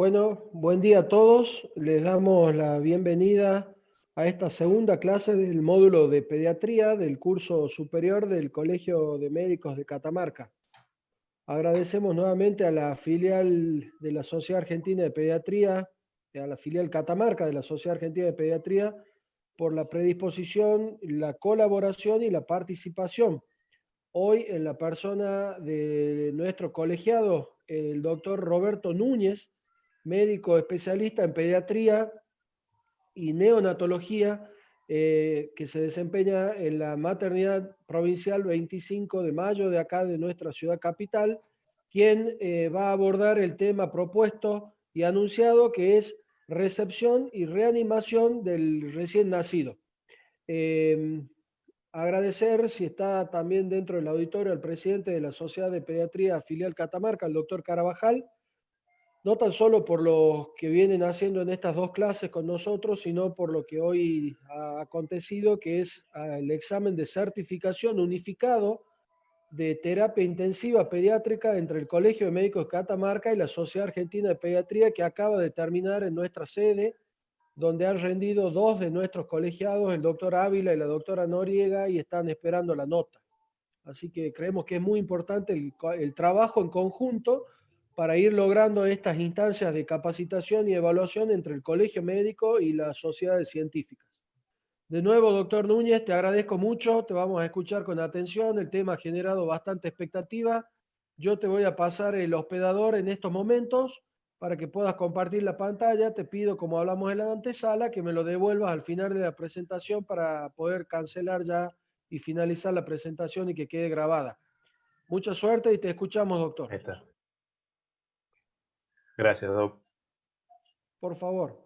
Bueno, buen día a todos. Les damos la bienvenida a esta segunda clase del módulo de pediatría del curso superior del Colegio de Médicos de Catamarca. Agradecemos nuevamente a la filial de la Sociedad Argentina de Pediatría, a la filial Catamarca de la Sociedad Argentina de Pediatría, por la predisposición, la colaboración y la participación. Hoy en la persona de nuestro colegiado, el doctor Roberto Núñez, médico especialista en pediatría y neonatología, que se desempeña en la maternidad provincial 25 de mayo de acá de nuestra ciudad capital, quien va a abordar el tema propuesto y anunciado, que es recepción y reanimación del recién nacido. Eh, Agradecer, si está también dentro del auditorio, al presidente de la Sociedad de Pediatría Filial Catamarca, el doctor Carabajal, no tan solo por lo que vienen haciendo en estas dos clases con nosotros, sino por lo que hoy ha acontecido, que es el examen de certificación unificado de terapia intensiva pediátrica entre el Colegio de Médicos de Catamarca y la Sociedad Argentina de Pediatría, que acaba de terminar en nuestra sede, donde han rendido dos de nuestros colegiados, el doctor Ávila y la doctora Noriega, y están esperando la nota. Así que creemos que es muy importante el trabajo en conjunto para ir logrando estas instancias de capacitación y evaluación entre el colegio médico y las sociedades científicas. De nuevo, doctor Núñez, te agradezco mucho, te vamos a escuchar con atención, el tema ha generado bastante expectativa. Yo te voy a pasar el hospedador en estos momentos para que puedas compartir la pantalla. Te pido, como hablamos en la antesala, que me lo devuelvas al final de la presentación para poder cancelar ya y finalizar la presentación y que quede grabada. Mucha suerte y te escuchamos, doctor. Ahí está. Gracias, Doc. Por favor.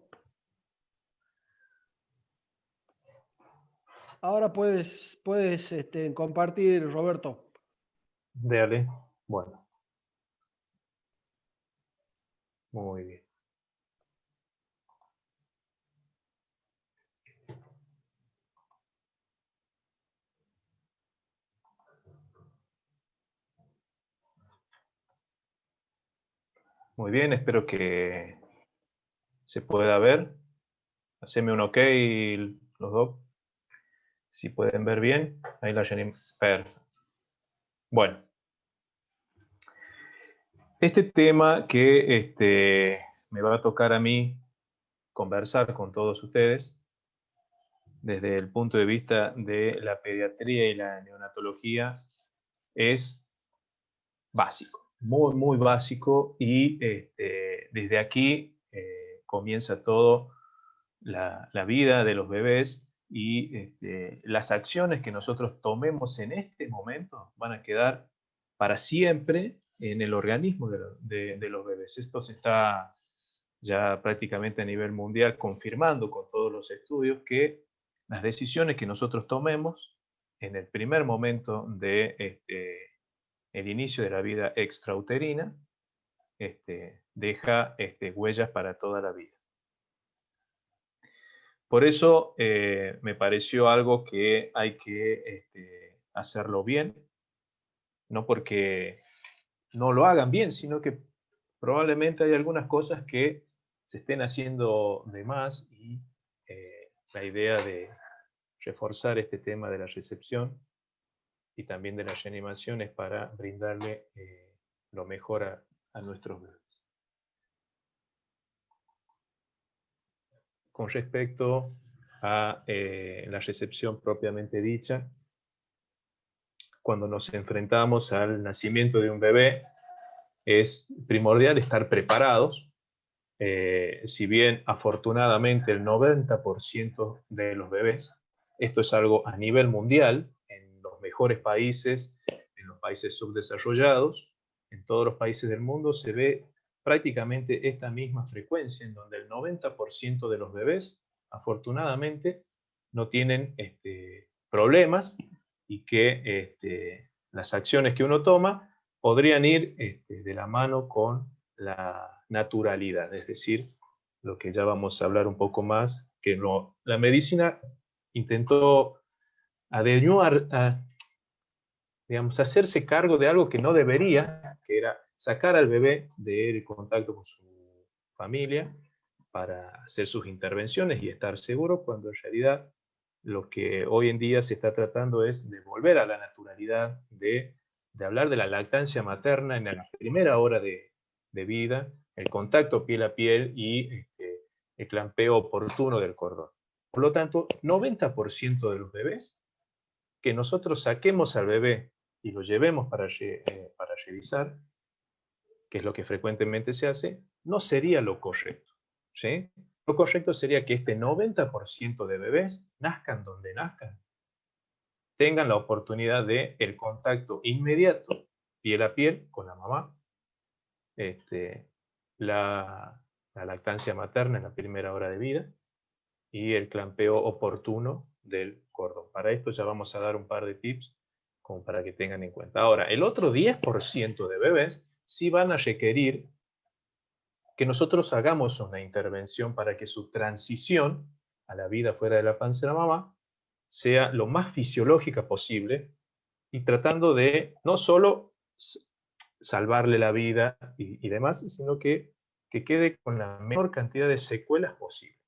Ahora puedes compartir, Roberto. Dale. Bueno, muy bien. Muy bien, espero que se pueda ver. Haceme un OK los dos. Si pueden ver bien, ahí la llené. Perfecto. Bueno, este tema que me va a tocar a mí conversar con todos ustedes desde el punto de vista de la pediatría y la neonatología es básico, muy, muy básico, y desde aquí comienza todo la vida de los bebés, y las acciones que nosotros tomemos en este momento van a quedar para siempre en el organismo de los bebés. Esto se está ya prácticamente a nivel mundial confirmando con todos los estudios que las decisiones que nosotros tomemos en el primer momento de el inicio de la vida extrauterina deja huellas para toda la vida. Por eso me pareció algo que hay que hacerlo bien, no porque no lo hagan bien, sino que probablemente hay algunas cosas que se estén haciendo de más, y la idea de reforzar este tema de la recepción y también de la reanimación es para brindarle lo mejor a nuestros bebés. Con respecto a la recepción propiamente dicha, cuando nos enfrentamos al nacimiento de un bebé, es primordial estar preparados. Si bien afortunadamente el 90% de los bebés, esto es algo a nivel mundial, en los mejores países, en los países subdesarrollados, en todos los países del mundo se ve prácticamente esta misma frecuencia, en donde el 90% de los bebés, afortunadamente, no tienen problemas, y que las acciones que uno toma podrían ir de la mano con la naturalidad, es decir, lo que ya vamos a hablar un poco más, que no, la medicina intentó atenuar, digamos, hacerse cargo de algo que no debería, que era sacar al bebé del contacto familia para hacer sus intervenciones y estar seguro, cuando en realidad lo que hoy en día se está tratando es de volver a la naturalidad, de hablar de la lactancia materna en la primera hora de vida, el contacto piel a piel y el clampeo oportuno del cordón. Por lo tanto, 90% de los bebés que nosotros saquemos al bebé y lo llevemos para revisar, que es lo que frecuentemente se hace, no sería lo correcto, ¿sí? Lo correcto sería que este 90% de bebés, nazcan donde nazcan, tengan la oportunidad de el contacto inmediato, piel a piel, con la mamá, la lactancia materna en la primera hora de vida y el clampeo oportuno del cordón. Para esto ya vamos a dar un par de tips como para que tengan en cuenta. Ahora, el otro 10% de bebés sí van a requerir que nosotros hagamos una intervención para que su transición a la vida fuera de la panza de la mamá sea lo más fisiológica posible y tratando de no solo salvarle la vida y demás, sino que quede con la menor cantidad de secuelas posible.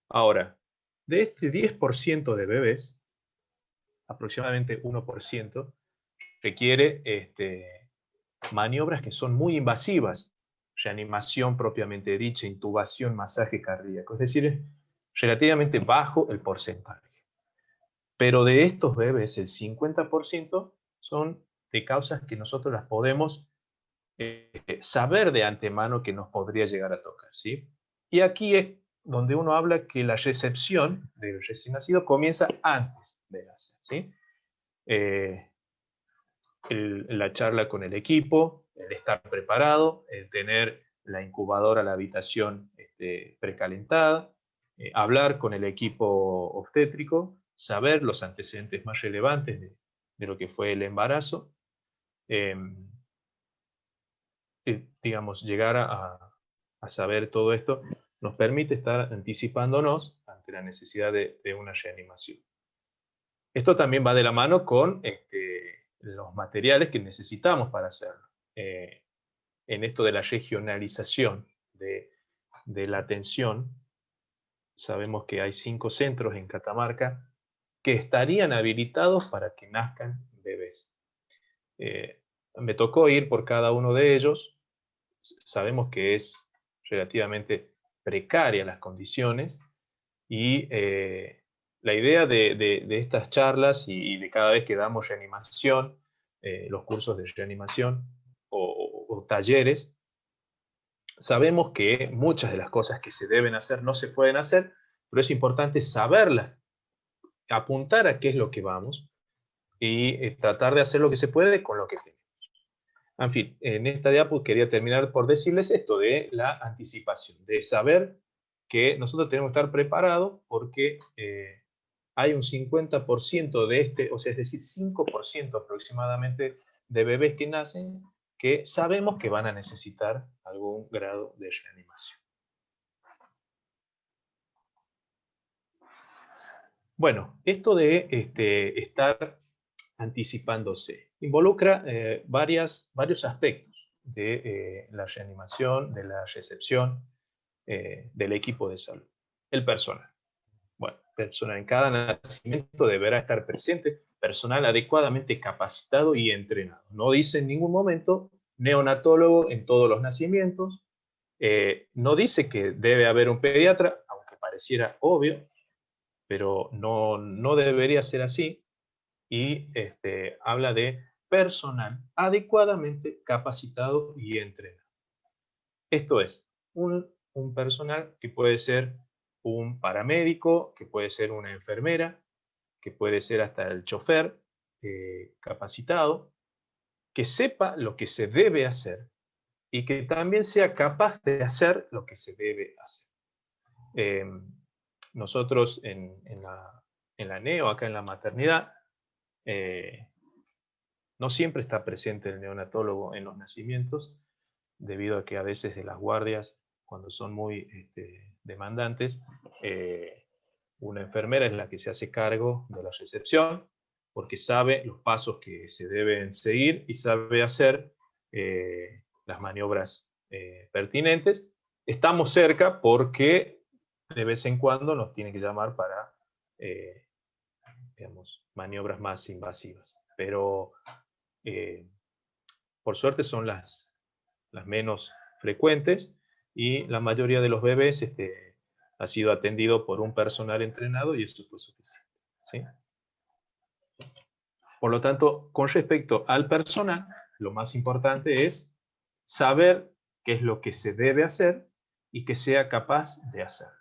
Ahora, de este 10% de bebés, aproximadamente 1% requiere maniobras que son muy invasivas, reanimación propiamente dicha, intubación, masaje cardíaco, es decir, es relativamente bajo el porcentaje. Pero de estos bebés, el 50% son de causas que nosotros las podemos saber de antemano que nos podría llegar a tocar, ¿sí? Y aquí es donde uno habla que la recepción del recién nacido comienza antes de nacer, ¿sí? La charla con el equipo, el estar preparado, el tener la incubadora, la habitación precalentada, hablar con el equipo obstétrico, saber los antecedentes más relevantes de lo que fue el embarazo, digamos, llegar a saber todo esto nos permite estar anticipándonos ante la necesidad de una reanimación. Esto también va de la mano con los materiales que necesitamos para hacerlo. En esto de la regionalización de la atención, sabemos que hay 5 centros en Catamarca que estarían habilitados para que nazcan bebés. Me tocó ir por cada uno de ellos. Sabemos que es relativamente precaria las condiciones y la idea de estas charlas y de cada vez que damos reanimación, los cursos de reanimación o talleres, sabemos que muchas de las cosas que se deben hacer no se pueden hacer, pero es importante saberlas, apuntar a qué es lo que vamos y tratar de hacer lo que se puede con lo que tenemos. En fin, en esta diapositiva quería terminar por decirles esto de la anticipación, de saber que nosotros tenemos que estar preparados porque hay un 50% de o sea, es decir, 5% aproximadamente de bebés que nacen que sabemos que van a necesitar algún grado de reanimación. Bueno, esto de estar anticipándose involucra varios aspectos de la reanimación, de la recepción del equipo de salud. El personal. Bueno, personal en cada nacimiento deberá estar presente, personal adecuadamente capacitado y entrenado. No dice en ningún momento neonatólogo en todos los nacimientos, no dice que debe haber un pediatra, aunque pareciera obvio, pero no debería ser así, y habla de personal adecuadamente capacitado y entrenado. Esto es, un personal que puede ser un paramédico, que puede ser una enfermera, que puede ser hasta el chofer capacitado, que sepa lo que se debe hacer y que también sea capaz de hacer lo que se debe hacer. Nosotros en la NEO, acá en la maternidad, no siempre está presente el neonatólogo en los nacimientos, debido a que a veces de las guardias, cuando son muy demandantes, una enfermera es la que se hace cargo de la recepción, porque sabe los pasos que se deben seguir y sabe hacer las maniobras pertinentes, estamos cerca porque de vez en cuando nos tienen que llamar para, digamos, maniobras más invasivas. Pero por suerte son las menos frecuentes y la mayoría de los bebés ha sido atendido por un personal entrenado y eso fue suficiente, ¿sí? Por lo tanto, con respecto al personal, lo más importante es saber qué es lo que se debe hacer y que sea capaz de hacerlo,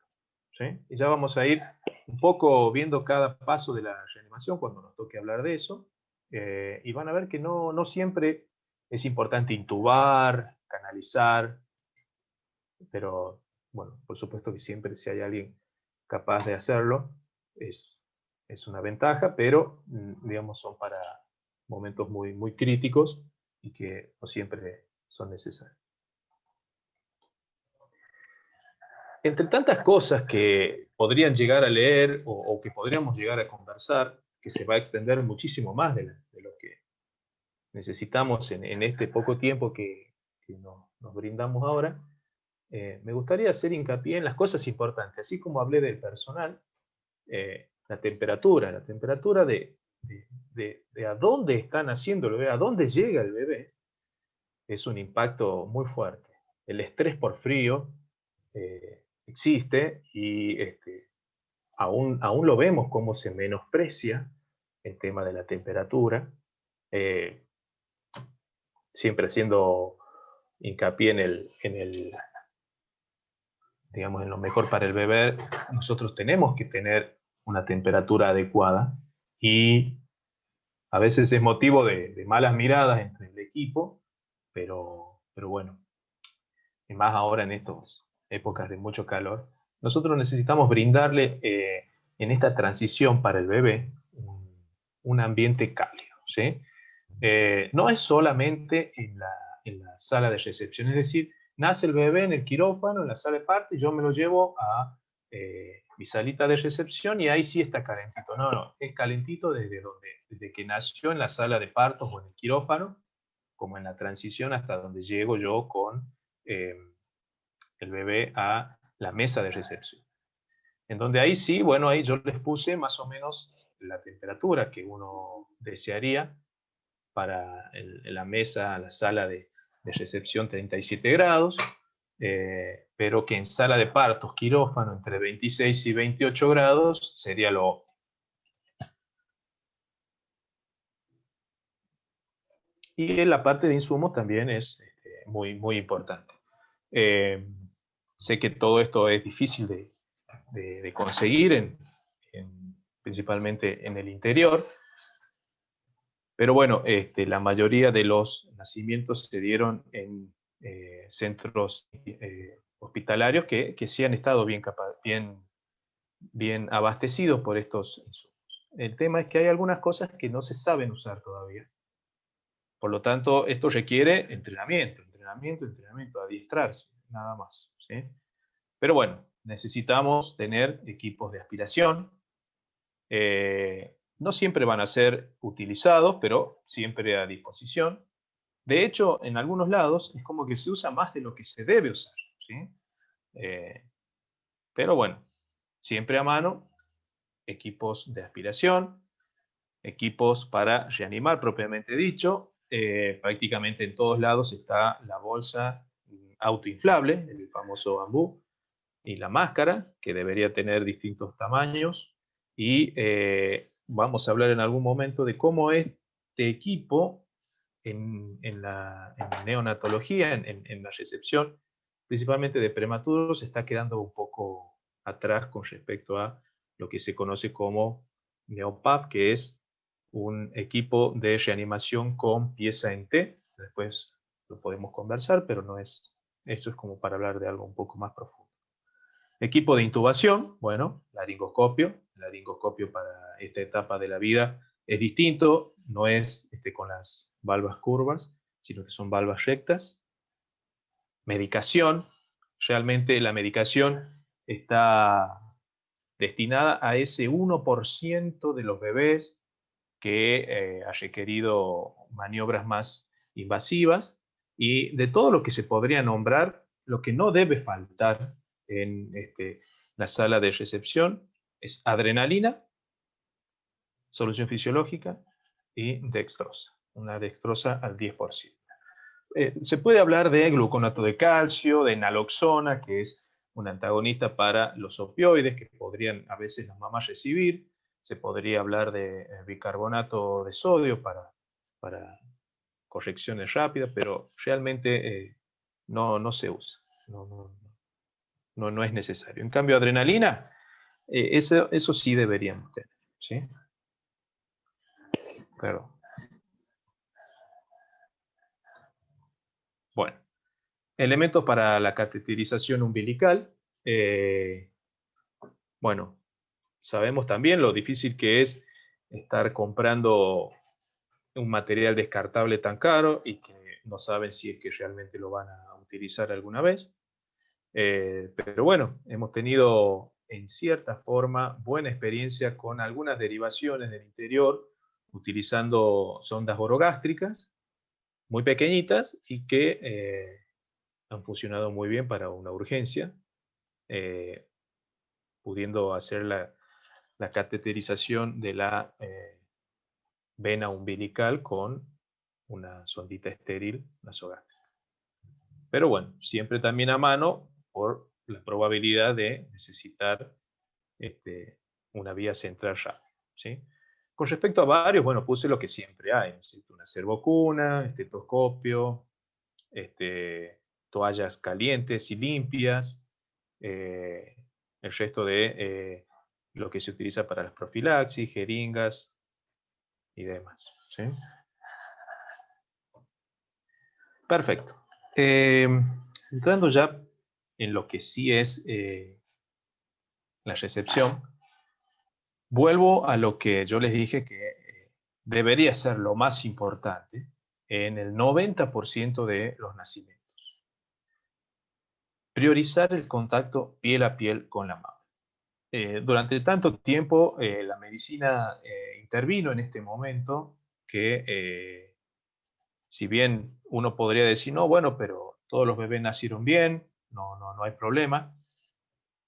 ¿sí? Y ya vamos a ir un poco viendo cada paso de la reanimación cuando nos toque hablar de eso, y van a ver que no siempre es importante intubar, canalizar, pero bueno, por supuesto que siempre si hay alguien capaz de hacerlo, es una ventaja, pero digamos son para momentos muy críticos y que no siempre son necesarios. Entre tantas cosas que podrían llegar a leer o que podríamos llegar a conversar, que se va a extender muchísimo más de lo que necesitamos en este poco tiempo que nos brindamos ahora, me gustaría hacer hincapié en las cosas importantes, así como hablé del personal, la temperatura de a dónde están haciendo el bebé, a dónde llega el bebé, es un impacto muy fuerte. El estrés por frío existe y aún lo vemos como se menosprecia el tema de la temperatura, eh, siempre haciendo hincapié digamos, en lo mejor para el bebé. Nosotros tenemos que tener una temperatura adecuada y a veces es motivo de malas miradas entre el equipo, pero bueno, y más ahora en estas épocas de mucho calor, nosotros necesitamos brindarle en esta transición para el bebé un ambiente cálido, ¿sí? No es solamente en la sala de recepción, es decir, nace el bebé en el quirófano, en la sala de parto, y yo me lo llevo a mi salita de recepción y ahí sí está calentito. No, es calentito desde que nació en la sala de partos o en el quirófano, como en la transición hasta donde llego yo con el bebé a la mesa de recepción. En donde ahí sí, bueno, ahí yo les puse más o menos la temperatura que uno desearía para la mesa, la sala de recepción 37 grados, pero que en sala de partos, quirófano, entre 26 y 28 grados sería lo óptimo. Y en la parte de insumos también es muy importante. Sé que todo esto es difícil de conseguir, principalmente en el interior, pero bueno, la mayoría de los nacimientos se dieron en centros hospitalarios que sí han estado bien abastecidos por estos insumos. El tema es que hay algunas cosas que no se saben usar todavía. Por lo tanto, esto requiere entrenamiento, adiestrarse, nada más, ¿sí? Pero bueno, necesitamos tener equipos de aspiración. No siempre van a ser utilizados, pero siempre a disposición. De hecho, en algunos lados es como que se usa más de lo que se debe usar, ¿sí? Pero bueno, siempre a mano, equipos de aspiración, equipos para reanimar propiamente dicho. Prácticamente en todos lados está la bolsa autoinflable, el famoso bambú, y la máscara, que debería tener distintos tamaños. Y vamos a hablar en algún momento de cómo este equipo en neonatología, en la recepción, principalmente de prematuros, está quedando un poco atrás con respecto a lo que se conoce como Neopap, que es un equipo de reanimación con pieza en T. Después lo podemos conversar, pero no es, eso es como para hablar de algo un poco más profundo. Equipo de intubación, bueno, laringoscopio. El laringoscopio para esta etapa de la vida es distinto, no es con las valvas curvas, sino que son valvas rectas. Medicación, realmente la medicación está destinada a ese 1% de los bebés que ha requerido maniobras más invasivas, y de todo lo que se podría nombrar, lo que no debe faltar en la sala de recepción es adrenalina, solución fisiológica y dextrosa. Una dextrosa al 10%. Se puede hablar de gluconato de calcio, de naloxona, que es un antagonista para los opioides que podrían a veces las mamás recibir. Se podría hablar de bicarbonato de sodio para correcciones rápidas, pero realmente no se usa. No es necesario. En cambio, adrenalina, eso sí deberíamos tener. ¿Sí? Claro. Bueno, elementos para la cateterización umbilical. Bueno, sabemos también lo difícil que es estar comprando un material descartable tan caro y que no saben si es que realmente lo van a utilizar alguna vez. Pero bueno, hemos tenido en cierta forma buena experiencia con algunas derivaciones del interior utilizando sondas orogástricas muy pequeñitas y que han funcionado muy bien para una urgencia, pudiendo hacer la cateterización de la vena umbilical con una sondita estéril nasogástrica. Pero bueno, siempre también a mano por la probabilidad de necesitar una vía central rápida. ¿Sí? Con respecto a varios, bueno, puse lo que siempre hay, ¿no? Una servocuna, estetoscopio, toallas calientes y limpias, el resto de lo que se utiliza para las profilaxis, jeringas y demás. ¿Sí? Perfecto. Entrando ya en lo que sí es la recepción, vuelvo a lo que yo les dije que debería ser lo más importante en el 90% de los nacimientos. Priorizar el contacto piel a piel con la mama. Durante tanto tiempo la medicina intervino en este momento que si bien uno podría decir, no, bueno, pero todos los bebés nacieron bien, no hay problema,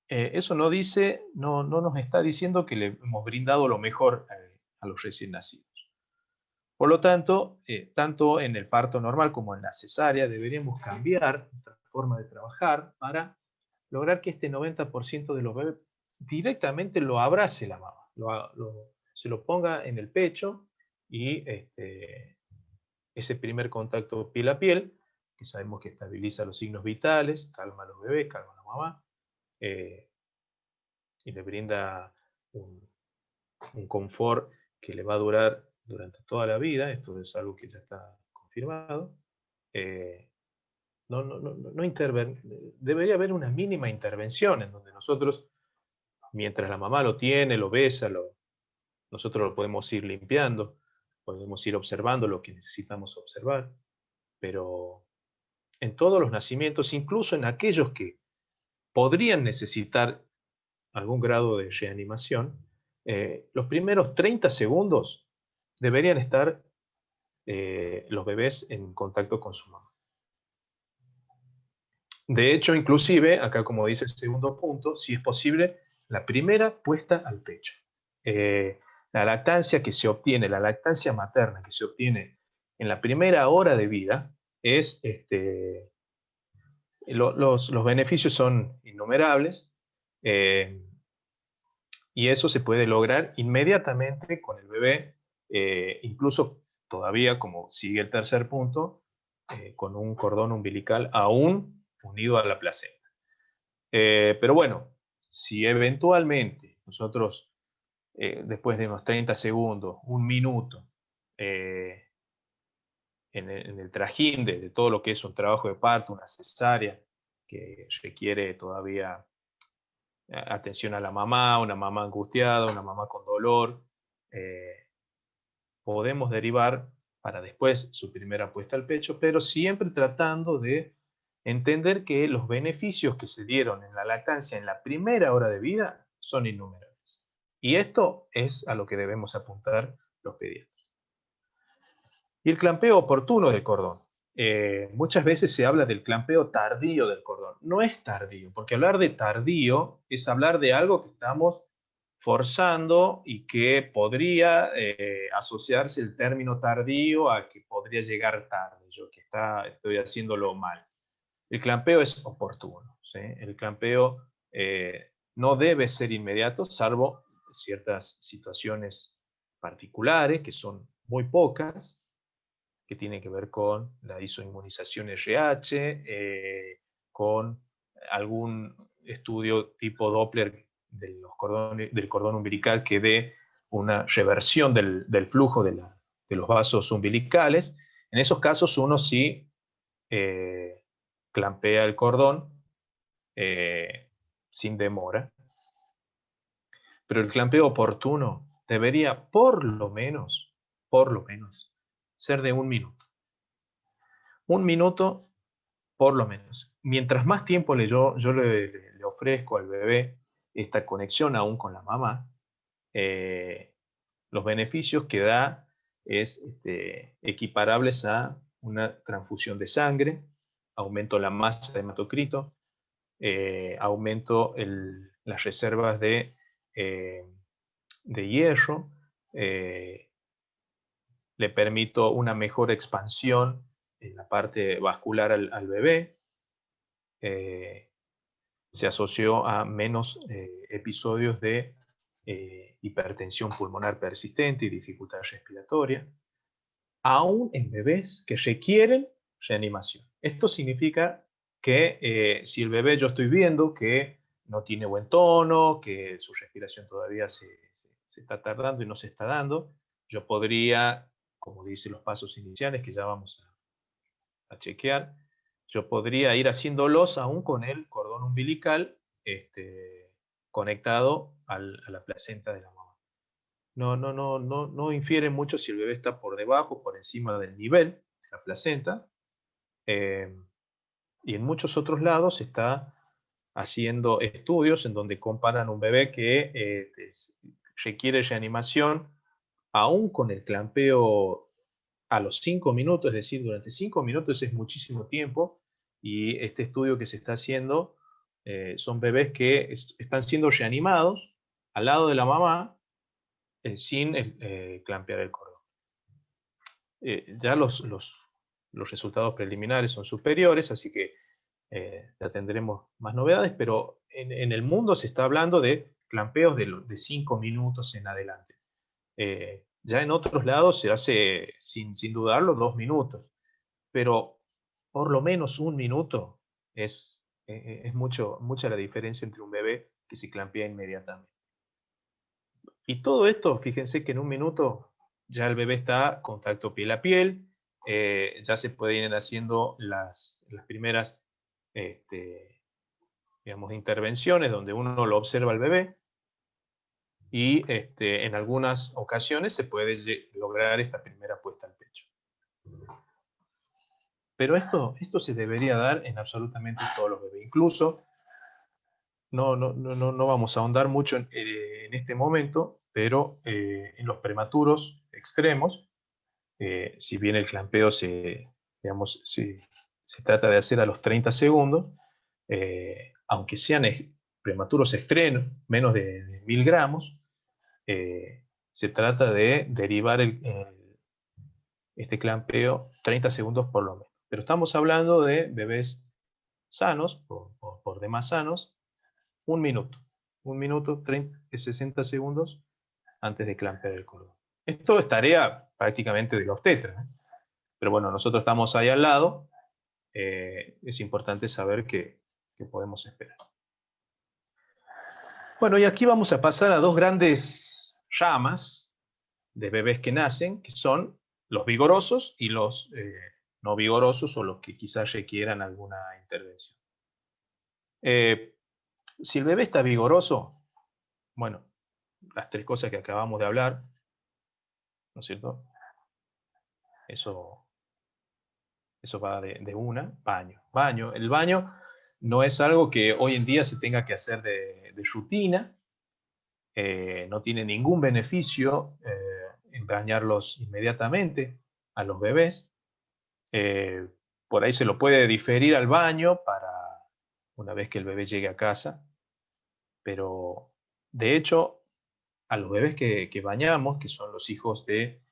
eso no nos está diciendo que le hemos brindado lo mejor a los recién nacidos. Por lo tanto, tanto en el parto normal como en la cesárea deberíamos cambiar nuestra forma de trabajar para lograr que este 90% de los bebés directamente lo abrace la mamá, se lo ponga en el pecho y ese primer contacto piel a piel, que sabemos que estabiliza los signos vitales, calma a los bebés, calma a la mamá, y le brinda un confort que le va a durar durante toda la vida. Esto es algo que ya está confirmado. Debería haber una mínima intervención en donde nosotros, mientras la mamá lo tiene, lo besa, nosotros lo podemos ir limpiando, podemos ir observando lo que necesitamos observar, pero en todos los nacimientos, incluso en aquellos que podrían necesitar algún grado de reanimación, los primeros 30 segundos deberían estar los bebés en contacto con su mamá. De hecho, inclusive, acá como dice el segundo punto, si es posible, la primera puesta al pecho. La lactancia que se obtiene, la lactancia materna que se obtiene en la primera hora de vida, los beneficios son innumerables, y eso se puede lograr inmediatamente con el bebé, incluso todavía, como sigue el tercer punto, con un cordón umbilical aún unido a la placenta. Pero bueno, si eventualmente nosotros, después de unos 30 segundos, un minuto, en el trajín de todo lo que es un trabajo de parto, una cesárea, que requiere todavía atención a la mamá, una mamá angustiada, una mamá con dolor, podemos derivar para después su primera puesta al pecho, pero siempre tratando de entender que los beneficios que se dieron en la lactancia en la primera hora de vida son innumerables. Y esto es a lo que debemos apuntar los pediatras. Y el clampeo oportuno del cordón. muchas veces se habla del clampeo tardío del cordón. No es tardío, porque hablar de tardío es hablar de algo que estamos forzando y que podría asociarse el término tardío a que podría llegar tarde, yo que estoy haciéndolo mal. El clampeo es oportuno, ¿sí? El clampeo no debe ser inmediato, salvo ciertas situaciones particulares, que son muy pocas, que tienen que ver con la isoinmunización RH, con algún estudio tipo Doppler del cordón umbilical que dé una reversión del flujo de los vasos umbilicales. En esos casos uno sí clampea el cordón sin demora, pero el clampeo oportuno debería por lo menos, ser de 1 minuto. 1 minuto por lo menos. Mientras más tiempo yo le ofrezco al bebé esta conexión aún con la mamá, los beneficios que da es equiparables a una transfusión de sangre, aumento la masa de hematocrito, aumento las reservas de hierro, le permito una mejor expansión en la parte vascular al bebé, se asoció a menos episodios de hipertensión pulmonar persistente y dificultad respiratoria, aún en bebés que requieren reanimación. Esto significa que si el bebé yo estoy viendo que no tiene buen tono, que su respiración todavía se está tardando y no se está dando, yo podría, como dice los pasos iniciales que ya vamos a chequear, yo podría ir haciéndolos aún con el cordón umbilical conectado a la placenta de la mamá. No infiere mucho si el bebé está por debajo o por encima del nivel de la placenta. Y en muchos otros lados se está haciendo estudios en donde comparan un bebé que requiere reanimación aún con el clampeo a los 5 minutos, es decir, durante 5 minutos es muchísimo tiempo, y este estudio que se está haciendo son bebés que están siendo reanimados al lado de la mamá sin clampear el cordón. Ya los resultados preliminares son superiores, así que ya tendremos más novedades, pero en el mundo se está hablando de clampeos de 5 minutos en adelante. Ya en otros lados se hace, sin dudarlo, 2 minutos, pero por lo menos 1 minuto es mucha la diferencia entre un bebé que se clampea inmediatamente. Y todo esto, fíjense que en 1 minuto ya el bebé está contacto piel a piel, ya se pueden ir haciendo las primeras digamos, intervenciones donde uno lo observa al bebé, y en algunas ocasiones se puede lograr esta primera puesta al pecho. Pero esto se debería dar en absolutamente todos los bebés. Incluso, no vamos a ahondar mucho en este momento, pero en los prematuros extremos, si bien el clampeo se trata de hacer a los 30 segundos, aunque sean prematuros extremos, menos de 1000 gramos, se trata de derivar este clampeo 30 segundos por lo menos. Pero estamos hablando de bebés sanos, por demás sanos, 1 minuto. 1 minuto, 60 segundos antes de clampear el cordón. Esto es tarea prácticamente del obstetra, ¿eh? Pero bueno, nosotros estamos ahí al lado, es importante saber que podemos esperar. Bueno, y aquí vamos a pasar a dos grandes ramas de bebés que nacen, que son los vigorosos y los no vigorosos, o los que quizás requieran alguna intervención. Si el bebé está vigoroso, bueno, las 3 cosas que acabamos de hablar, ¿no es cierto? Eso va de una, baño. El baño no es algo que hoy en día se tenga que hacer de rutina, no tiene ningún beneficio en bañarlos inmediatamente a los bebés. por ahí se lo puede diferir al baño para una vez que el bebé llegue a casa, pero de hecho a los bebés que bañamos, que son los hijos de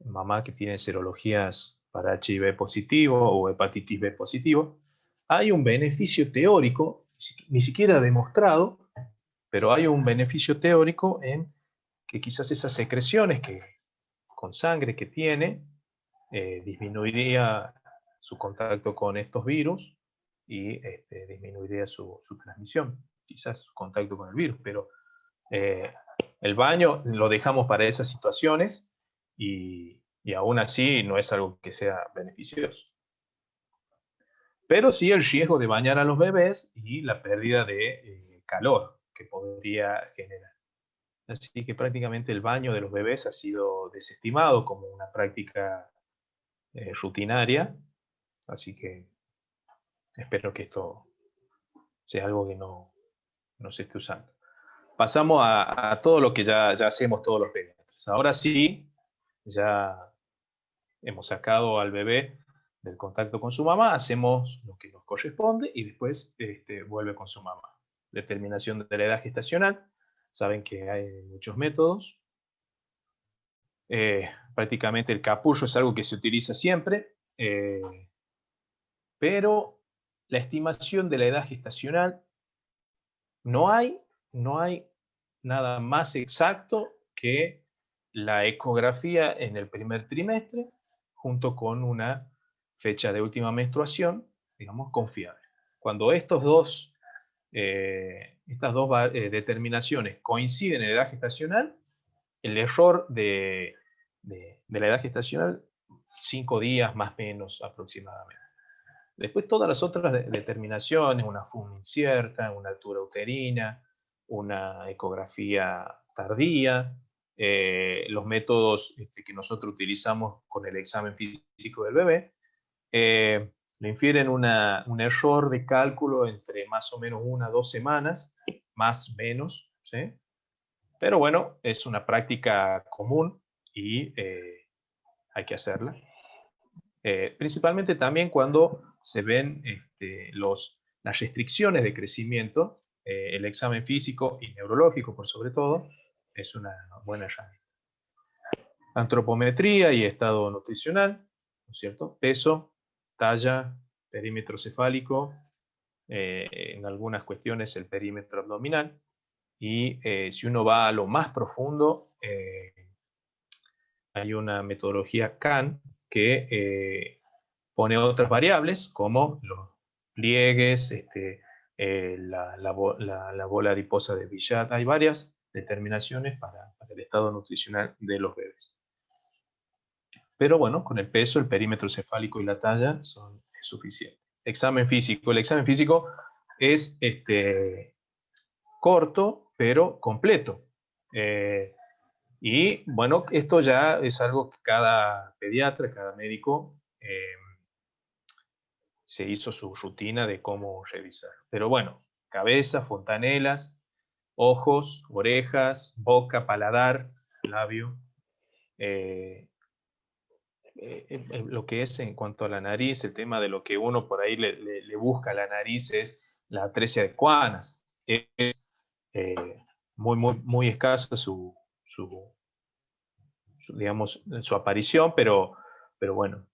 mamá que tiene serologías para HIV positivo o hepatitis B positivo, hay un beneficio teórico, ni siquiera demostrado, pero hay un beneficio teórico en que quizás esas secreciones con sangre que tiene disminuiría su contacto con estos virus y disminuiría su transmisión, quizás su contacto con el virus, pero el baño lo dejamos para esas situaciones y aún así no es algo que sea beneficioso. Pero sí el riesgo de bañar a los bebés y la pérdida de calor que podría generar. Así que prácticamente el baño de los bebés ha sido desestimado como una práctica rutinaria, así que espero que esto sea algo que no se esté usando. Pasamos a todo lo que ya hacemos todos los pediatras. Ahora sí, ya hemos sacado al bebé del contacto con su mamá, hacemos lo que nos corresponde y después vuelve con su mamá. Determinación de la edad gestacional. Saben que hay muchos métodos. Prácticamente el capullo es algo que se utiliza siempre, pero la estimación de la edad gestacional no hay nada más exacto que la ecografía en el primer trimestre junto con una fecha de última menstruación, digamos, confiable. Cuando estas dos determinaciones coinciden en edad gestacional, el error de la edad gestacional, 5 días más o menos aproximadamente. Después todas las otras determinaciones, una funda incierta, una altura uterina, una ecografía tardía, los métodos que nosotros utilizamos con el examen físico del bebé, le infieren un error de cálculo entre más o menos 1 a 2 semanas, más o menos, ¿sí? Pero bueno, es una práctica común y hay que hacerla. Principalmente también cuando se ven las restricciones de crecimiento, el examen físico y neurológico por sobre todo, es una buena herramienta. Antropometría y estado nutricional, ¿no es cierto? Peso, talla, perímetro cefálico, en algunas cuestiones el perímetro abdominal, y si uno va a lo más profundo, hay una metodología CAN que pone otras variables como los pliegues, la bola adiposa de Bichat. Hay varias determinaciones para el estado nutricional de los bebés. Pero bueno, con el peso, el perímetro cefálico y la talla es suficiente. Examen físico. El examen físico es corto, pero completo. Y bueno, esto ya es algo que cada pediatra, cada médico se hizo su rutina de cómo revisar. Pero bueno, cabeza, fontanelas, ojos, orejas, boca, paladar, labio. Lo que es en cuanto a la nariz, el tema de lo que uno por ahí le busca a la nariz es la atresia de Coanas. Es muy escasa digamos, su aparición, pero bueno,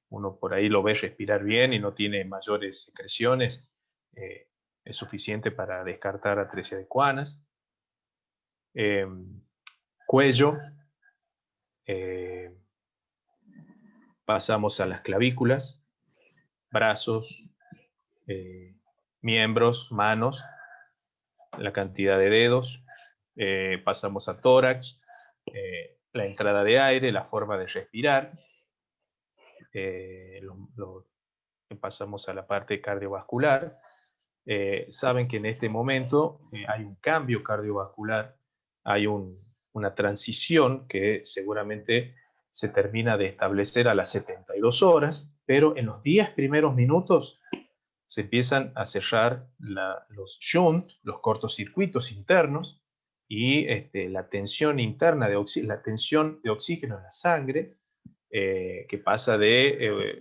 uno por ahí lo ve respirar bien y no tiene mayores secreciones, es suficiente para descartar atresia de Coanas. Cuello, pasamos a las clavículas, brazos, miembros, manos, la cantidad de dedos, pasamos a tórax, la entrada de aire, la forma de respirar, pasamos a la parte cardiovascular. Saben que en este momento hay un cambio cardiovascular, hay una transición que seguramente se termina de establecer a las 72 horas, pero en los 10 primeros minutos se empiezan a cerrar los shunt, los cortocircuitos internos, y la tensión interna la tensión de oxígeno en la sangre, que pasa de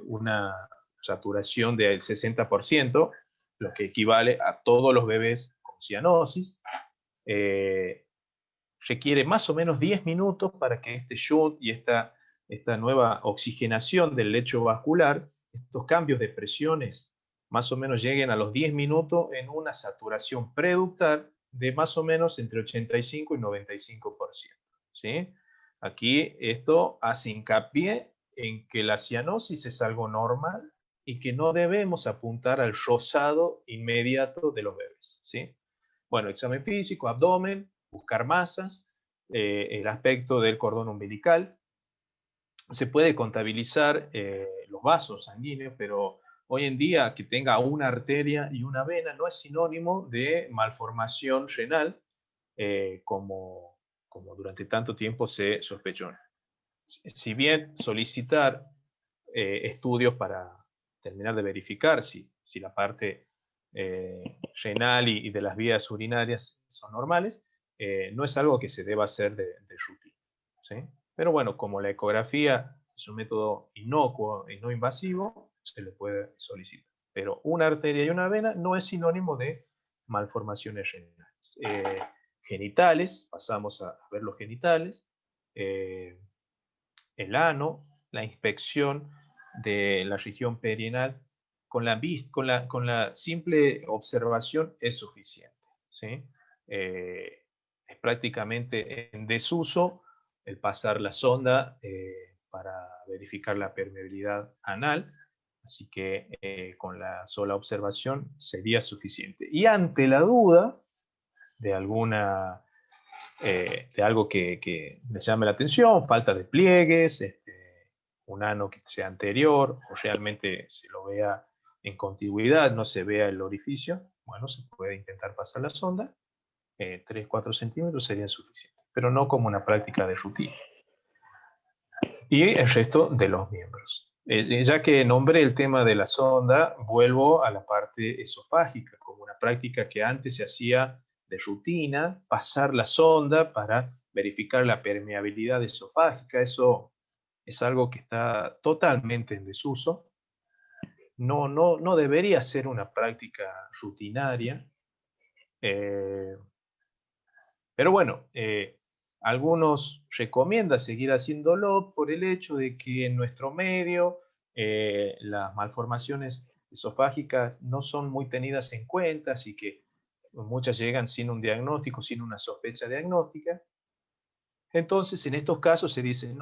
saturación del 60%, lo que equivale a todos los bebés con cianosis. Requiere más o menos 10 minutos para que este shunt y esta nueva oxigenación del lecho vascular, estos cambios de presiones, más o menos lleguen a los 10 minutos en una saturación preductal de más o menos entre 85 y 95%. ¿Sí? Aquí esto hace hincapié en que la cianosis es algo normal y que no debemos apuntar al rozado inmediato de los bebés. ¿Sí? Bueno, examen físico, abdomen, buscar masas, el aspecto del cordón umbilical. Se puede contabilizar los vasos sanguíneos, pero hoy en día que tenga una arteria y una vena no es sinónimo de malformación renal, como durante tanto tiempo se sospechó. Si bien solicitar estudios para terminar de verificar si la parte renal y de las vías urinarias son normales, no es algo que se deba hacer de rutina. ¿Sí? Pero bueno, como la ecografía es un método inocuo y no invasivo, se le puede solicitar. Pero una arteria y una vena no es sinónimo de malformaciones renales. Genitales, pasamos a ver los genitales. El ano, la inspección de la región perianal, con la simple observación es suficiente. ¿Sí? Es prácticamente en desuso el pasar la sonda para verificar la permeabilidad anal, así que con la sola observación sería suficiente. Y ante la duda de de algo que les llame la atención, falta de pliegues, un ano que sea anterior, o realmente se lo vea en contigüidad, no se vea el orificio, bueno, se puede intentar pasar la sonda, 3-4 centímetros sería suficiente, pero no como una práctica de rutina. Y el resto de los miembros. Ya que nombré el tema de la sonda, vuelvo a la parte esofágica, como una práctica que antes se hacía de rutina, pasar la sonda para verificar la permeabilidad esofágica. Eso es algo que está totalmente en desuso. No debería ser una práctica rutinaria. Pero bueno, algunos recomiendan seguir haciéndolo por el hecho de que en nuestro medio las malformaciones esofágicas no son muy tenidas en cuenta, así que muchas llegan sin un diagnóstico, sin una sospecha diagnóstica. Entonces, en estos casos se dice,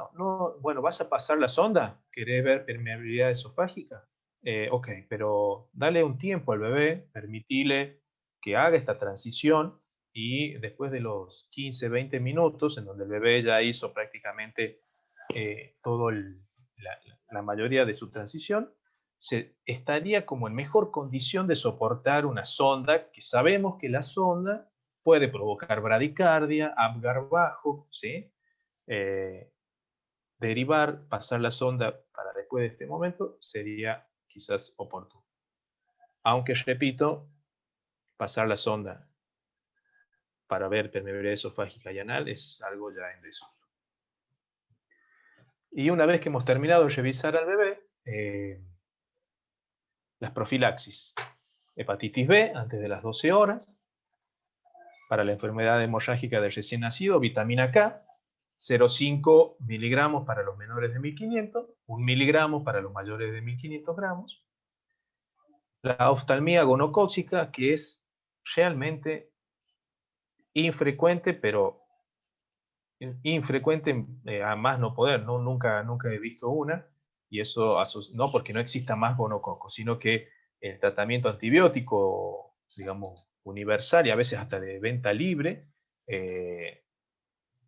bueno, ¿vas a pasar la sonda? ¿Querés ver permeabilidad esofágica? Ok, pero dale un tiempo al bebé, permitile que haga esta transición y después de los 15, 20 minutos, en donde el bebé ya hizo prácticamente la mayoría de su transición, se estaría como en mejor condición de soportar una sonda, que sabemos que la sonda puede provocar bradicardia, Apgar bajo, ¿sí? Derivar, pasar la sonda para después de este momento sería quizás oportuno. Aunque, repito, pasar la sonda para ver permeabilidad esofágica y anal es algo ya en desuso. Y una vez que hemos terminado de revisar al bebé, las profilaxis. Hepatitis B antes de las 12 horas. Para la enfermedad hemorrágica del recién nacido, vitamina K, 0,5 miligramos para los menores de 1500, 1 miligramo para los mayores de 1500 gramos. La oftalmía gonocócica, que es realmente infrecuente, pero infrecuente a más no poder, ¿no? Nunca he visto una, y eso no porque no exista más gonococo, sino que el tratamiento antibiótico, digamos, universal y a veces hasta de venta libre,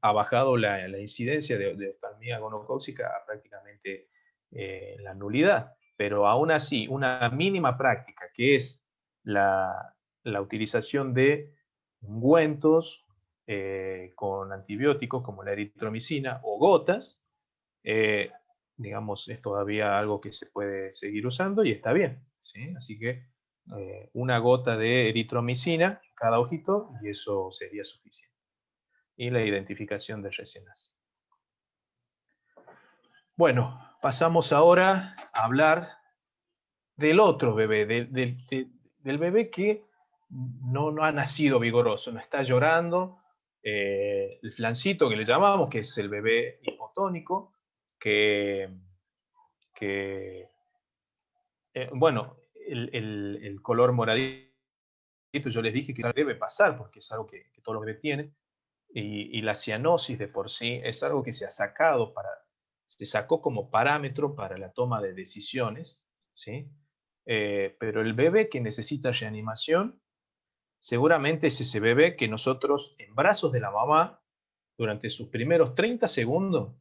ha bajado la incidencia de oftalmía gonocócica a prácticamente la nulidad. Pero aún así, una mínima práctica, que es la utilización de ungüentos con antibióticos como la eritromicina o gotas, digamos, es todavía algo que se puede seguir usando y está bien, ¿sí? Así que una gota de eritromicina en cada ojito y eso sería suficiente. Y la identificación del recién nacido. Bueno, pasamos ahora a hablar del otro bebé, del bebé que no ha nacido vigoroso, no está llorando, el flancito que le llamamos, que es el bebé hipotónico, que bueno, el color moradito, yo les dije que debe pasar, porque es algo que todos los bebés tienen, y la cianosis de por sí es algo que se sacó como parámetro para la toma de decisiones, ¿sí? Pero el bebé que necesita reanimación, seguramente es ese bebé que nosotros en brazos de la mamá, durante sus primeros 30 segundos,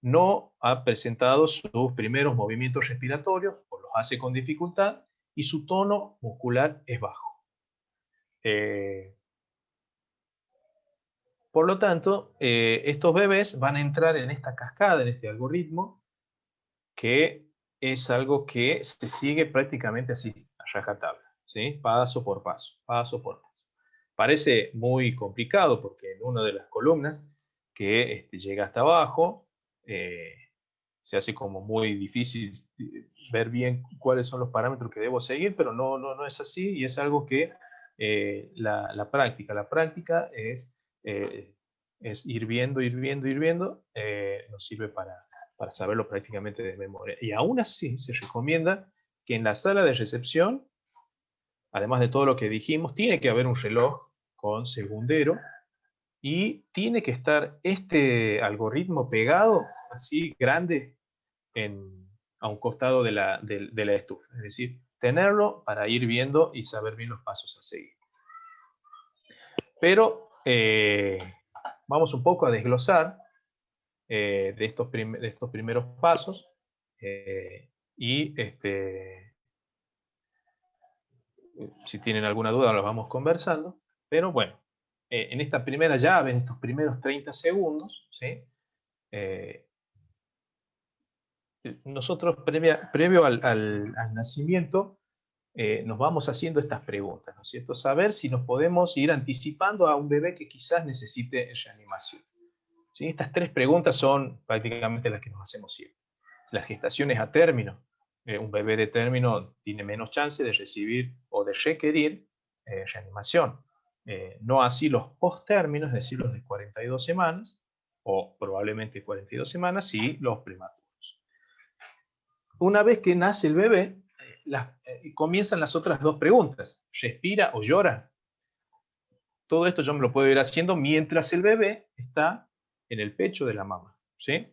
no ha presentado sus primeros movimientos respiratorios, o los hace con dificultad, y su tono muscular es bajo. Por lo tanto, estos bebés van a entrar en esta cascada, en este algoritmo, que es algo que se sigue prácticamente así, a rajatabla, ¿sí? Paso por paso, paso por paso. Parece muy complicado porque en una de las columnas que llega hasta abajo, se hace como muy difícil ver bien cuáles son los parámetros que debo seguir, pero no es así, y es algo que la práctica es ir viendo, nos sirve para saberlo prácticamente de memoria. Y aún así se recomienda que en la sala de recepción, además de todo lo que dijimos, tiene que haber un reloj con segundero, y tiene que estar este algoritmo pegado, así grande, a un costado de la estufa. Es decir, tenerlo para ir viendo y saber bien los pasos a seguir. Pero vamos un poco a desglosar de estos primeros pasos, y si tienen alguna duda los vamos conversando. Pero bueno, en esta primera llave, en estos primeros 30 segundos, ¿sí? Nosotros previo al nacimiento, nos vamos haciendo estas preguntas, ¿no es cierto? Saber si nos podemos ir anticipando a un bebé que quizás necesite reanimación. ¿Sí? Estas tres preguntas son prácticamente las que nos hacemos siempre. Si la gestación es a término, un bebé de término tiene menos chance de recibir o de requerir reanimación. No así los post-términos, es decir, los de 42 semanas, o probablemente 42 semanas, sí los prematuros. Una vez que nace el bebé, comienzan las otras dos preguntas. ¿Respira o llora? Todo esto yo me lo puedo ir haciendo mientras el bebé está en el pecho de la mamá, ¿sí?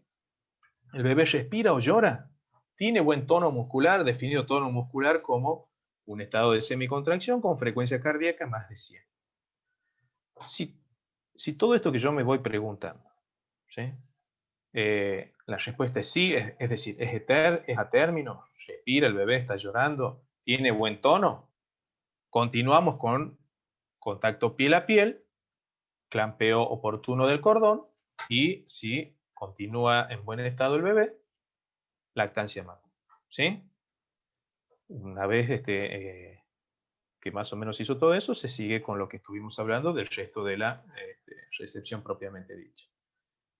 ¿El bebé respira o llora? ¿Tiene buen tono muscular? Definido tono muscular como un estado de semicontracción con frecuencia cardíaca más de 100. Si todo esto que yo me voy preguntando, ¿sí? La respuesta es sí, es decir, es a término, respira, el bebé está llorando, tiene buen tono, continuamos con contacto piel a piel, clampeo oportuno del cordón, y si continúa en buen estado el bebé, lactancia materna, ¿sí? Una vez que más o menos hizo todo eso, se sigue con lo que estuvimos hablando del resto de la recepción propiamente dicha.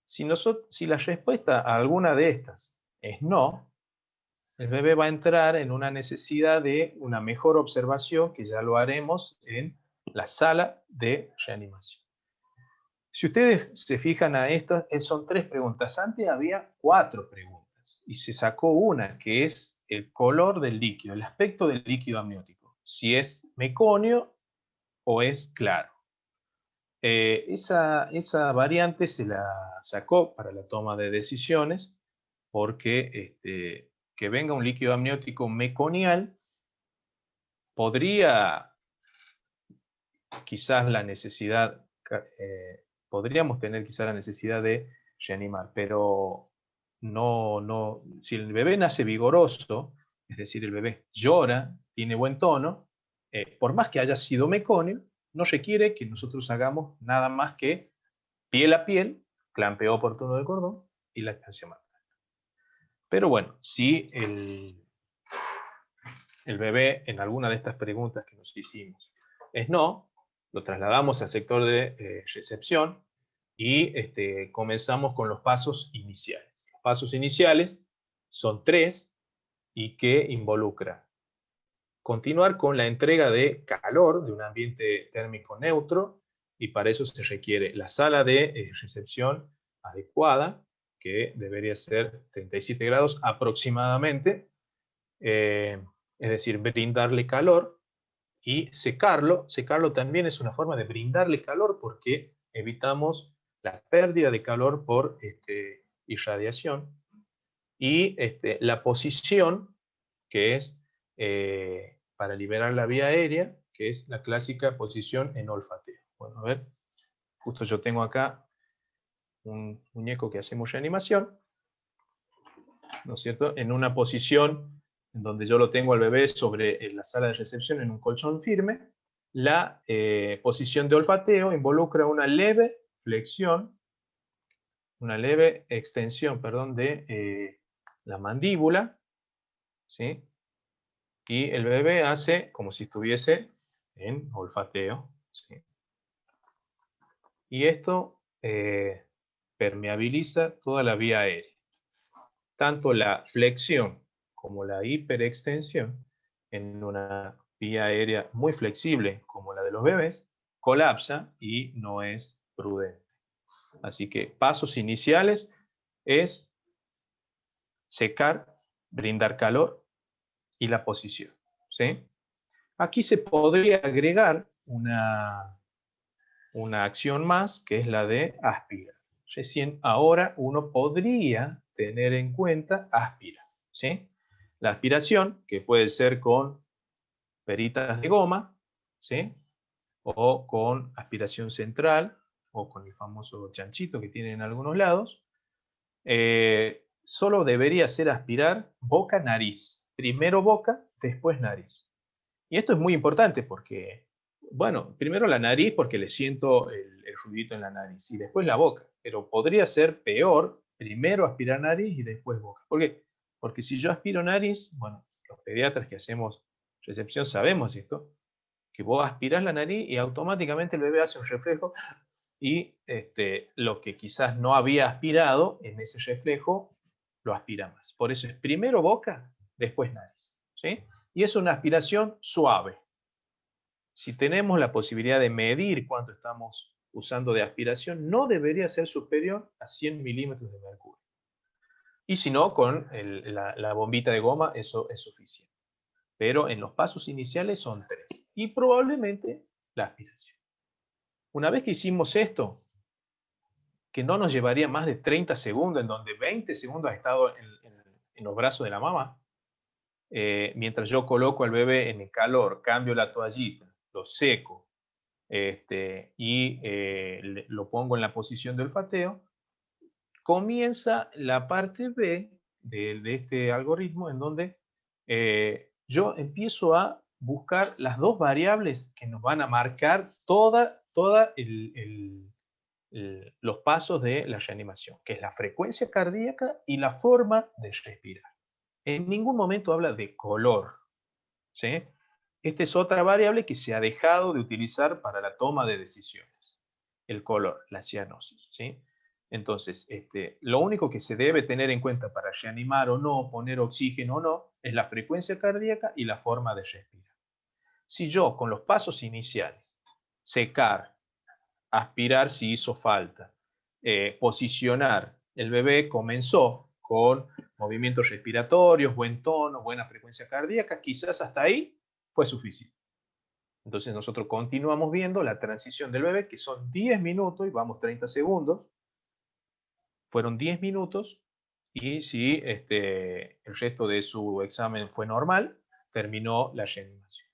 Si la respuesta a alguna de estas es no, el bebé va a entrar en una necesidad de una mejor observación, que ya lo haremos en la sala de reanimación. Si ustedes se fijan a estas, son 3 preguntas. Antes había 4 preguntas y se sacó una, que es el color del líquido, el aspecto del líquido amniótico, si es meconio o es claro. Esa variante se la sacó para la toma de decisiones, porque que venga un líquido amniótico meconial podría quizás la necesidad, podríamos tener quizás la necesidad de reanimar, pero no, si el bebé nace vigoroso, es decir, el bebé llora, tiene buen tono, por más que haya sido meconio, no requiere que nosotros hagamos nada más que piel a piel, clampeo oportuno del cordón y lactancia materna. Pero bueno, si el bebé en alguna de estas preguntas que nos hicimos es no, lo trasladamos al sector de recepción y comenzamos con los pasos iniciales. Los pasos iniciales son 3 y que involucran continuar con la entrega de calor de un ambiente térmico neutro, y para eso se requiere la sala de recepción adecuada, que debería ser 37 grados aproximadamente, es decir, brindarle calor y secarlo. Secarlo también es una forma de brindarle calor porque evitamos la pérdida de calor por irradiación. Y la posición, que es para liberar la vía aérea, que es la clásica posición en olfateo. Bueno, a ver, justo yo tengo acá un muñeco que hacemos reanimación, ¿no es cierto? En una posición en donde yo lo tengo al bebé sobre la sala de recepción en un colchón firme. La posición de olfateo involucra una leve flexión, una leve extensión, perdón, de la mandíbula, ¿sí? Y el bebé hace como si estuviese en olfateo, ¿sí? Y esto permeabiliza toda la vía aérea. Tanto la flexión como la hiperextensión en una vía aérea muy flexible como la de los bebés colapsa y no es prudente. Así que pasos iniciales es secar, brindar calor y la posición, ¿sí? Aquí se podría agregar una acción más, que es la de aspirar. Recién ahora uno podría tener en cuenta aspirar, ¿sí? La aspiración, que puede ser con peritas de goma, ¿sí? O con aspiración central, o con el famoso chanchito que tienen en algunos lados, solo debería ser aspirar boca-nariz. Primero boca, después nariz. Y esto es muy importante porque, bueno, primero la nariz porque le siento el ruidito en la nariz y después la boca. Pero podría ser peor, primero aspirar nariz y después boca. ¿Por qué? Porque si yo aspiro nariz, bueno, los pediatras que hacemos recepción sabemos esto, que vos aspirás la nariz y automáticamente el bebé hace un reflejo y lo que quizás no había aspirado en ese reflejo lo aspira más. Por eso es primero boca, después nariz, ¿sí? Y es una aspiración suave. Si tenemos la posibilidad de medir cuánto estamos usando de aspiración, no debería ser superior a 100 milímetros de mercurio. Y si no, con la bombita de goma eso es suficiente. Pero en los pasos iniciales son 3. Y probablemente la aspiración. Una vez que hicimos esto, que no nos llevaría más de 30 segundos, en donde 20 segundos ha estado en los brazos de la mamá, mientras yo coloco al bebé en el calor, cambio la toallita, lo seco y lo pongo en la posición de olfateo, comienza la parte B de este algoritmo en donde yo empiezo a buscar las dos variables que nos van a marcar toda los pasos de la reanimación, que es la frecuencia cardíaca y la forma de respirar. En ningún momento habla de color, ¿sí? Esta es otra variable que se ha dejado de utilizar para la toma de decisiones. El color, la cianosis, ¿sí? Entonces, lo único que se debe tener en cuenta para reanimar o no, poner oxígeno o no, es la frecuencia cardíaca y la forma de respirar. Si yo, con los pasos iniciales, secar, aspirar si hizo falta, posicionar, el bebé comenzó con movimientos respiratorios, buen tono, buena frecuencia cardíaca, quizás hasta ahí fue suficiente. Entonces nosotros continuamos viendo la transición del bebé, que son 10 minutos, y vamos 30 segundos. Fueron 10 minutos, y si el resto de su examen fue normal, terminó la reanimación.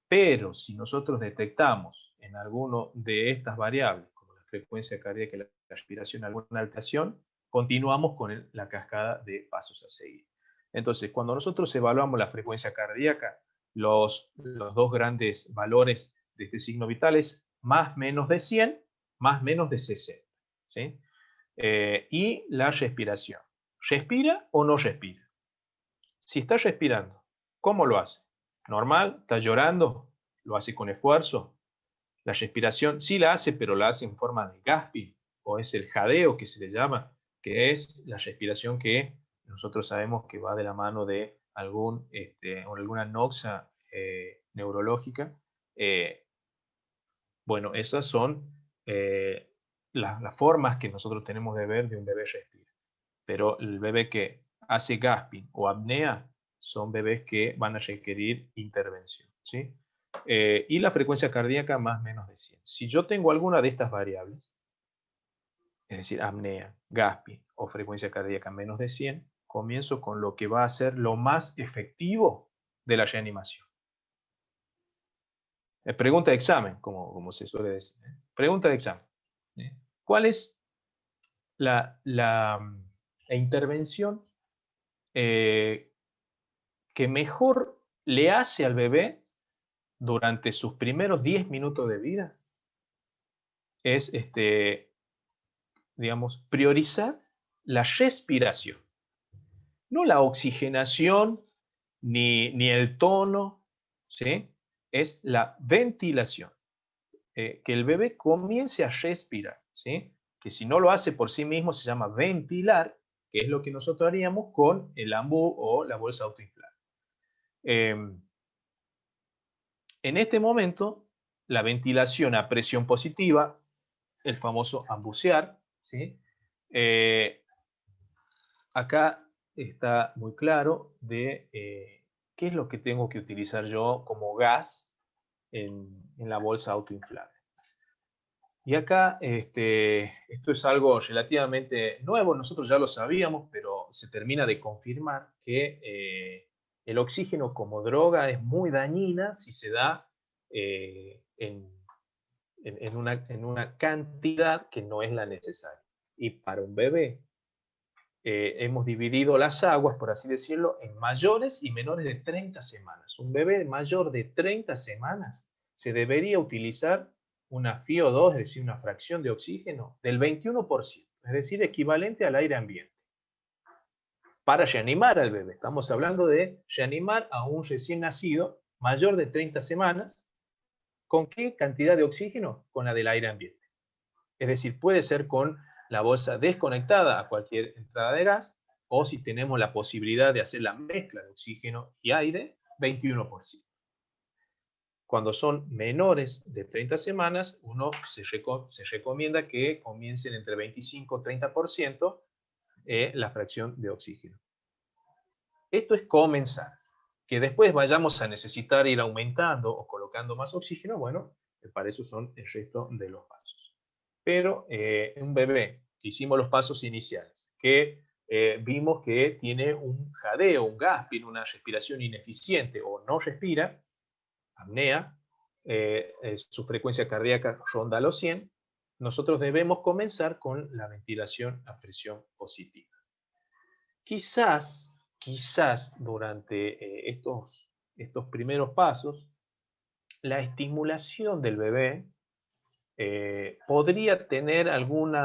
Pero si nosotros detectamos en alguno de estas variables, como la frecuencia cardíaca y la respiración, alguna alteración, continuamos con la cascada de pasos a seguir. Entonces, cuando nosotros evaluamos la frecuencia cardíaca, los dos grandes valores de este signo vital es más menos de 100, más menos de 60. ¿Sí? Y la respiración. ¿Respira o no respira? Si está respirando, ¿cómo lo hace? ¿Normal? ¿Está llorando? ¿Lo hace con esfuerzo? La respiración sí la hace, pero la hace en forma de gasping, o es el jadeo que se le llama, que es la respiración que nosotros sabemos que va de la mano de o alguna noxa neurológica, bueno, esas son las formas que nosotros tenemos de ver de un bebé respira. Pero el bebé que hace gasping o apnea son bebés que van a requerir intervención, ¿sí? Y la frecuencia cardíaca más o menos de 100. Si yo tengo alguna de estas variables, es decir, apnea, gasping o frecuencia cardíaca menos de 100, comienzo con lo que va a ser lo más efectivo de la reanimación. Pregunta de examen, como se suele decir. Pregunta de examen. ¿Cuál es la intervención que mejor le hace al bebé durante sus primeros 10 minutos de vida? Es, digamos, priorizar la respiración. No la oxigenación ni el tono, ¿sí? Es la ventilación. Que el bebé comience a respirar, ¿sí? Que si no lo hace por sí mismo se llama ventilar, que es lo que nosotros haríamos con el ambú o la bolsa autoinflable. En este momento, la ventilación a presión positiva, el famoso ambucear, ¿sí? Acá está muy claro de qué es lo que tengo que utilizar yo como gas en la bolsa autoinflable. Y acá esto es algo relativamente nuevo, nosotros ya lo sabíamos, pero se termina de confirmar que el oxígeno como droga es muy dañina si se da en una cantidad que no es la necesaria. Y para un bebé hemos dividido las aguas, por así decirlo, en mayores y menores de 30 semanas. Un bebé mayor de 30 semanas se debería utilizar una FiO2, es decir, una fracción de oxígeno del 21%, es decir, equivalente al aire ambiente. Para reanimar al bebé, estamos hablando de reanimar a un recién nacido mayor de 30 semanas, ¿con qué cantidad de oxígeno? Con la del aire ambiente. Es decir, puede ser con la bolsa desconectada a cualquier entrada de gas, o si tenemos la posibilidad de hacer la mezcla de oxígeno y aire, 21%. Cuando son menores de 30 semanas, se recomienda que comiencen entre 25 y 30% la fracción de oxígeno. Esto es comenzar. Que después vayamos a necesitar ir aumentando o colocando más oxígeno, bueno, para eso son el resto de los pasos. Pero un bebé que hicimos los pasos iniciales, que vimos que tiene un jadeo, un gasping, una respiración ineficiente o no respira, apnea, su frecuencia cardíaca ronda los 100, nosotros debemos comenzar con la ventilación a presión positiva. Quizás durante estos primeros pasos, la estimulación del bebé podría tener algún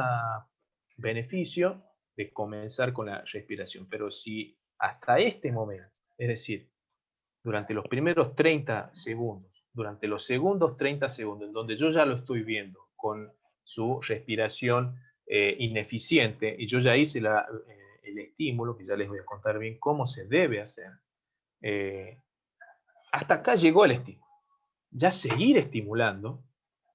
beneficio de comenzar con la respiración, pero si hasta este momento, es decir, durante los primeros 30 segundos, durante los segundos 30 segundos, en donde yo ya lo estoy viendo con su respiración ineficiente, y yo ya hice el estímulo, que ya les voy a contar bien cómo se debe hacer, hasta acá llegó el estímulo. Ya seguir estimulando,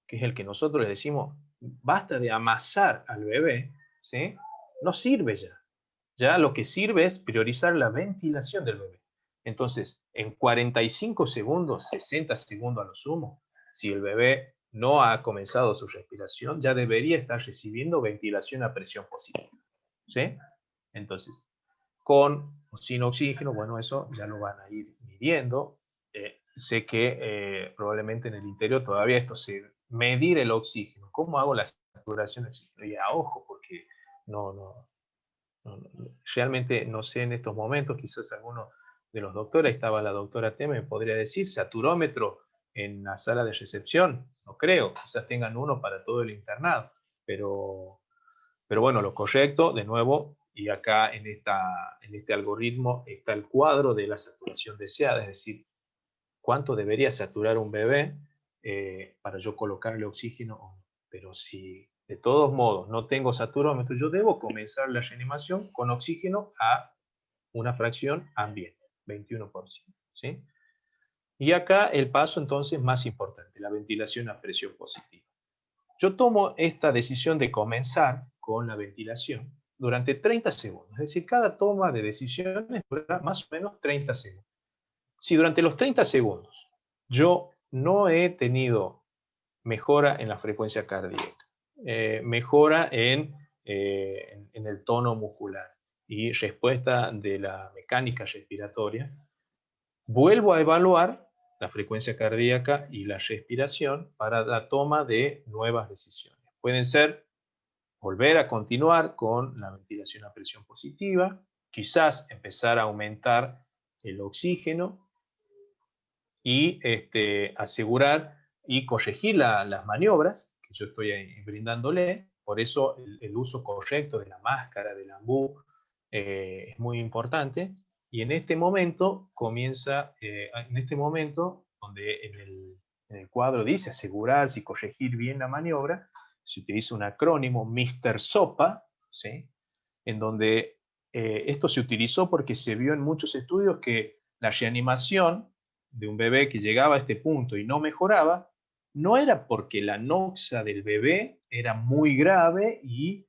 que es el que nosotros le decimos, basta de amasar al bebé, ¿sí? No sirve ya. Ya lo que sirve es priorizar la ventilación del bebé. Entonces, en 45 segundos, 60 segundos a lo sumo, si el bebé no ha comenzado su respiración, ya debería estar recibiendo ventilación a presión positiva, ¿sí? Entonces, con o sin oxígeno, bueno, eso ya lo van a ir midiendo. Sé que probablemente en el interior todavía esto se medir el oxígeno. ¿Cómo hago la saturación de oxígeno? Y a ojo, porque no, realmente no sé en estos momentos, quizás alguno de los doctores, estaba la doctora Teme, me podría decir, saturómetro en la sala de recepción, no creo, quizás tengan uno para todo el internado, pero bueno, lo correcto, de nuevo, y acá en este algoritmo está el cuadro de la saturación deseada, es decir, cuánto debería saturar un bebé para yo colocarle oxígeno. Pero si de todos modos no tengo saturómetro, yo debo comenzar la reanimación con oxígeno a una fracción ambiente, 21%. ¿Sí? Y acá el paso entonces más importante, la ventilación a presión positiva. Yo tomo esta decisión de comenzar con la ventilación durante 30 segundos. Es decir, cada toma de decisiones dura más o menos 30 segundos. Si durante los 30 segundos yo no he tenido mejora en la frecuencia cardíaca, mejora en el tono muscular y respuesta de la mecánica respiratoria, vuelvo a evaluar la frecuencia cardíaca y la respiración para la toma de nuevas decisiones. Pueden ser volver a continuar con la ventilación a presión positiva, quizás empezar a aumentar el oxígeno y asegurar y corregir las maniobras que yo estoy brindándole. Por eso el uso correcto de la máscara, del ambú, es muy importante. Y en este momento comienza, en este momento, donde en el cuadro dice asegurarse y corregir bien la maniobra, se utiliza un acrónimo, Mr. SOPA, ¿sí? En donde esto se utilizó porque se vio en muchos estudios que la reanimación de un bebé que llegaba a este punto y no mejoraba, no era porque la noxa del bebé era muy grave y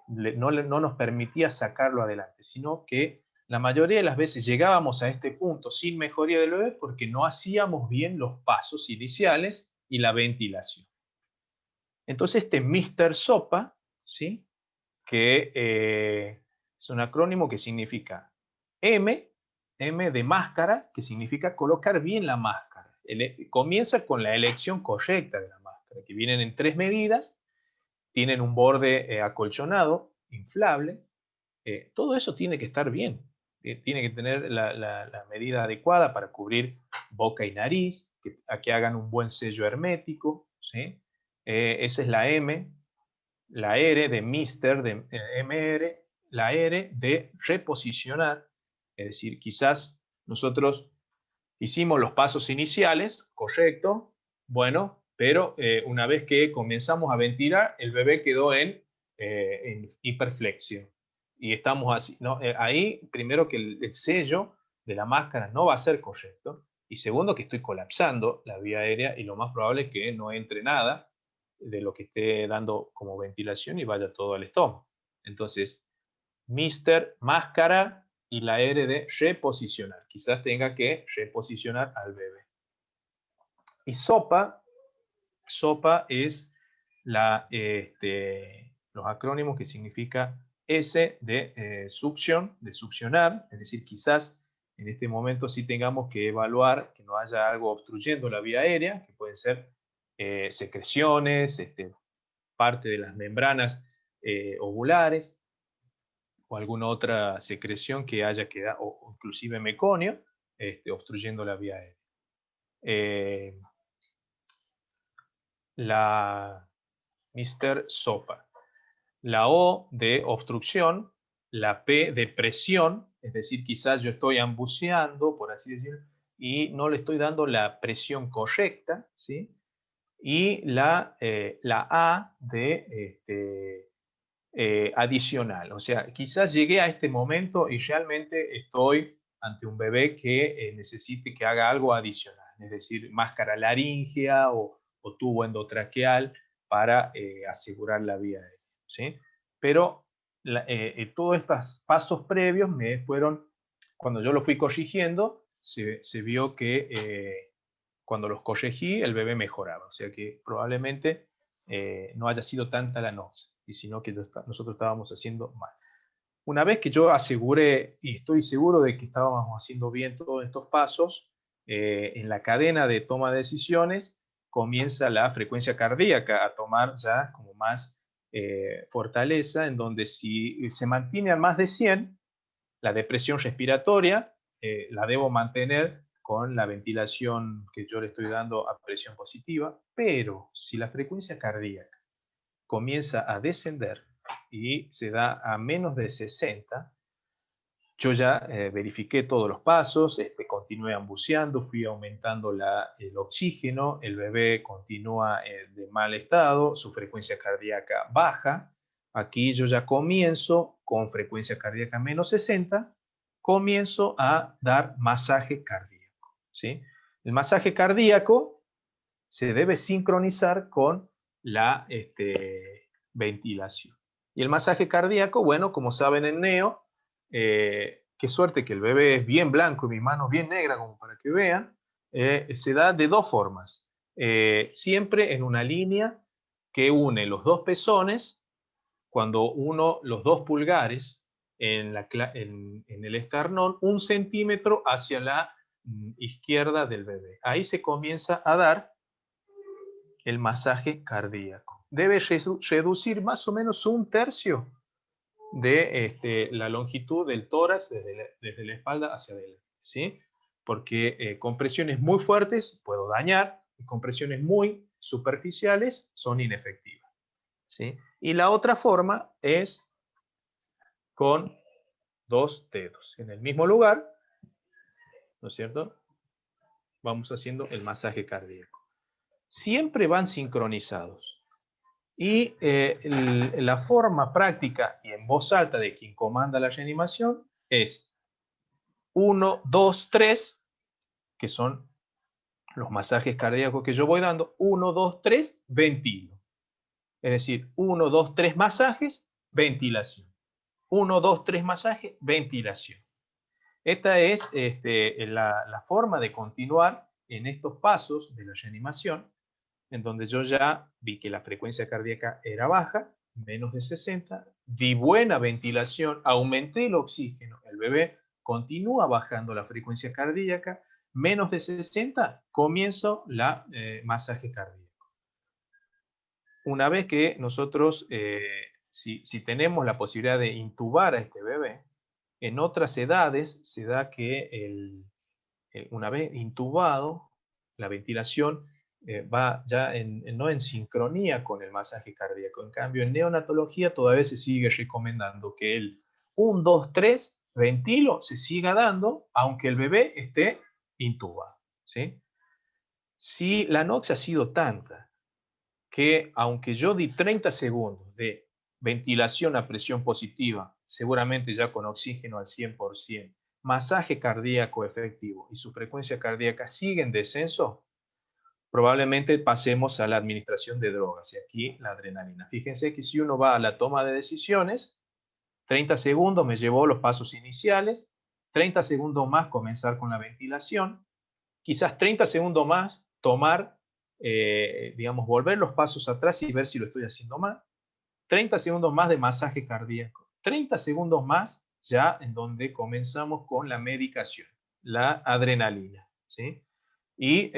no nos permitía sacarlo adelante, sino que la mayoría de las veces llegábamos a este punto sin mejoría del bebé porque no hacíamos bien los pasos iniciales y la ventilación. Entonces este Mr. SOPA, ¿sí? Que es un acrónimo que significa M de máscara, que significa colocar bien la máscara. Comienza con la elección correcta de la máscara, que vienen en 3 medidas, tienen un borde acolchonado, inflable, todo eso tiene que estar bien, tiene que tener la medida adecuada para cubrir boca y nariz, que hagan un buen sello hermético, ¿sí? Esa es la M, la R de Mr., de MR, la R de reposicionar, es decir, quizás nosotros hicimos los pasos iniciales, correcto, bueno, pero una vez que comenzamos a ventilar, el bebé quedó en hiperflexión. Y estamos así, ¿no? Ahí, primero que el sello de la máscara no va a ser correcto, y segundo que estoy colapsando la vía aérea y lo más probable es que no entre nada de lo que esté dando como ventilación y vaya todo al estómago. Entonces, Mr. Máscara y la R de reposicionar. Quizás tenga que reposicionar al bebé. Y SOPA es los acrónimos que significa S de succión, de succionar, es decir, quizás en este momento sí tengamos que evaluar que no haya algo obstruyendo la vía aérea, que pueden ser secreciones, parte de las membranas ovulares, o alguna otra secreción que haya quedado, o inclusive meconio, obstruyendo la vía aérea. La Mr. SOPA. La O de obstrucción, la P de presión, es decir, quizás yo estoy ambuceando, por así decirlo, y no le estoy dando la presión correcta, ¿sí? Y la A de adicional. O sea, quizás llegué a este momento y realmente estoy ante un bebé que necesite que haga algo adicional, es decir, máscara laríngea o tubo endotraqueal para asegurar la vía aérea, ¿sí? Pero todos estos pasos previos me fueron, cuando yo los fui corrigiendo, se vio que cuando los corregí el bebé mejoraba, o sea que probablemente no haya sido tanta la noxa, y sino que nosotros estábamos haciendo mal. Una vez que yo aseguré y estoy seguro de que estábamos haciendo bien todos estos pasos, en la cadena de toma de decisiones comienza la frecuencia cardíaca a tomar ya como más fortaleza, en donde si se mantiene a más de 100, la depresión respiratoria la debo mantener con la ventilación que yo le estoy dando a presión positiva, pero si la frecuencia cardíaca comienza a descender y se da a menos de 60, yo ya verifiqué todos los pasos, continué ambuceando, fui aumentando el oxígeno, el bebé continúa de mal estado, su frecuencia cardíaca baja. Aquí yo ya comienzo con frecuencia cardíaca menos 60 comienzo a dar masaje cardíaco, ¿sí? El masaje cardíaco se debe sincronizar con la ventilación. Y el masaje cardíaco, bueno, como saben en neo, qué suerte que el bebé es bien blanco y mi mano bien negra, como para que vean, se da de dos formas. Siempre en una línea que une los dos pezones, cuando uno los dos pulgares en el esternón, 1 centímetro hacia la izquierda del bebé. Ahí se comienza a dar el masaje cardíaco. Debe reducir más o menos 1/3 de la longitud del tórax desde la espalda hacia adelante, ¿sí? Porque compresiones muy fuertes puedo dañar y compresiones muy superficiales son inefectivas, ¿sí? Y la otra forma es con 2 dedos en el mismo lugar, ¿no es cierto? Vamos haciendo el masaje cardíaco. Siempre van sincronizados. Y la forma práctica y en voz alta de quien comanda la reanimación es 1, 2, 3, que son los masajes cardíacos que yo voy dando. 1, 2, 3, ventilo. Es decir, 1, 2, 3 masajes, ventilación. 1, 2, 3 masajes, ventilación. Esta es la forma de continuar en estos pasos de la reanimación, en donde yo ya vi que la frecuencia cardíaca era baja, menos de 60, di buena ventilación, aumenté el oxígeno, el bebé continúa bajando la frecuencia cardíaca, menos de 60, comienzo la masaje cardíaco. Una vez que nosotros, si tenemos la posibilidad de intubar a este bebé, en otras edades se da que una vez intubado, la ventilación va ya no en sincronía con el masaje cardíaco. En cambio, en neonatología todavía se sigue recomendando que el 1, 2, 3 ventilo se siga dando, aunque el bebé esté intubado, ¿sí? Si la NOx ha sido tanta que, aunque yo di 30 segundos de ventilación a presión positiva, seguramente ya con oxígeno al 100%, masaje cardíaco efectivo y su frecuencia cardíaca sigue en descenso, probablemente pasemos a la administración de drogas, y aquí la adrenalina. Fíjense que si uno va a la toma de decisiones, 30 segundos me llevó los pasos iniciales, 30 segundos más comenzar con la ventilación, quizás 30 segundos más tomar, digamos, volver los pasos atrás y ver si lo estoy haciendo mal, 30 segundos más de masaje cardíaco, 30 segundos más ya en donde comenzamos con la medicación, la adrenalina, ¿sí? Y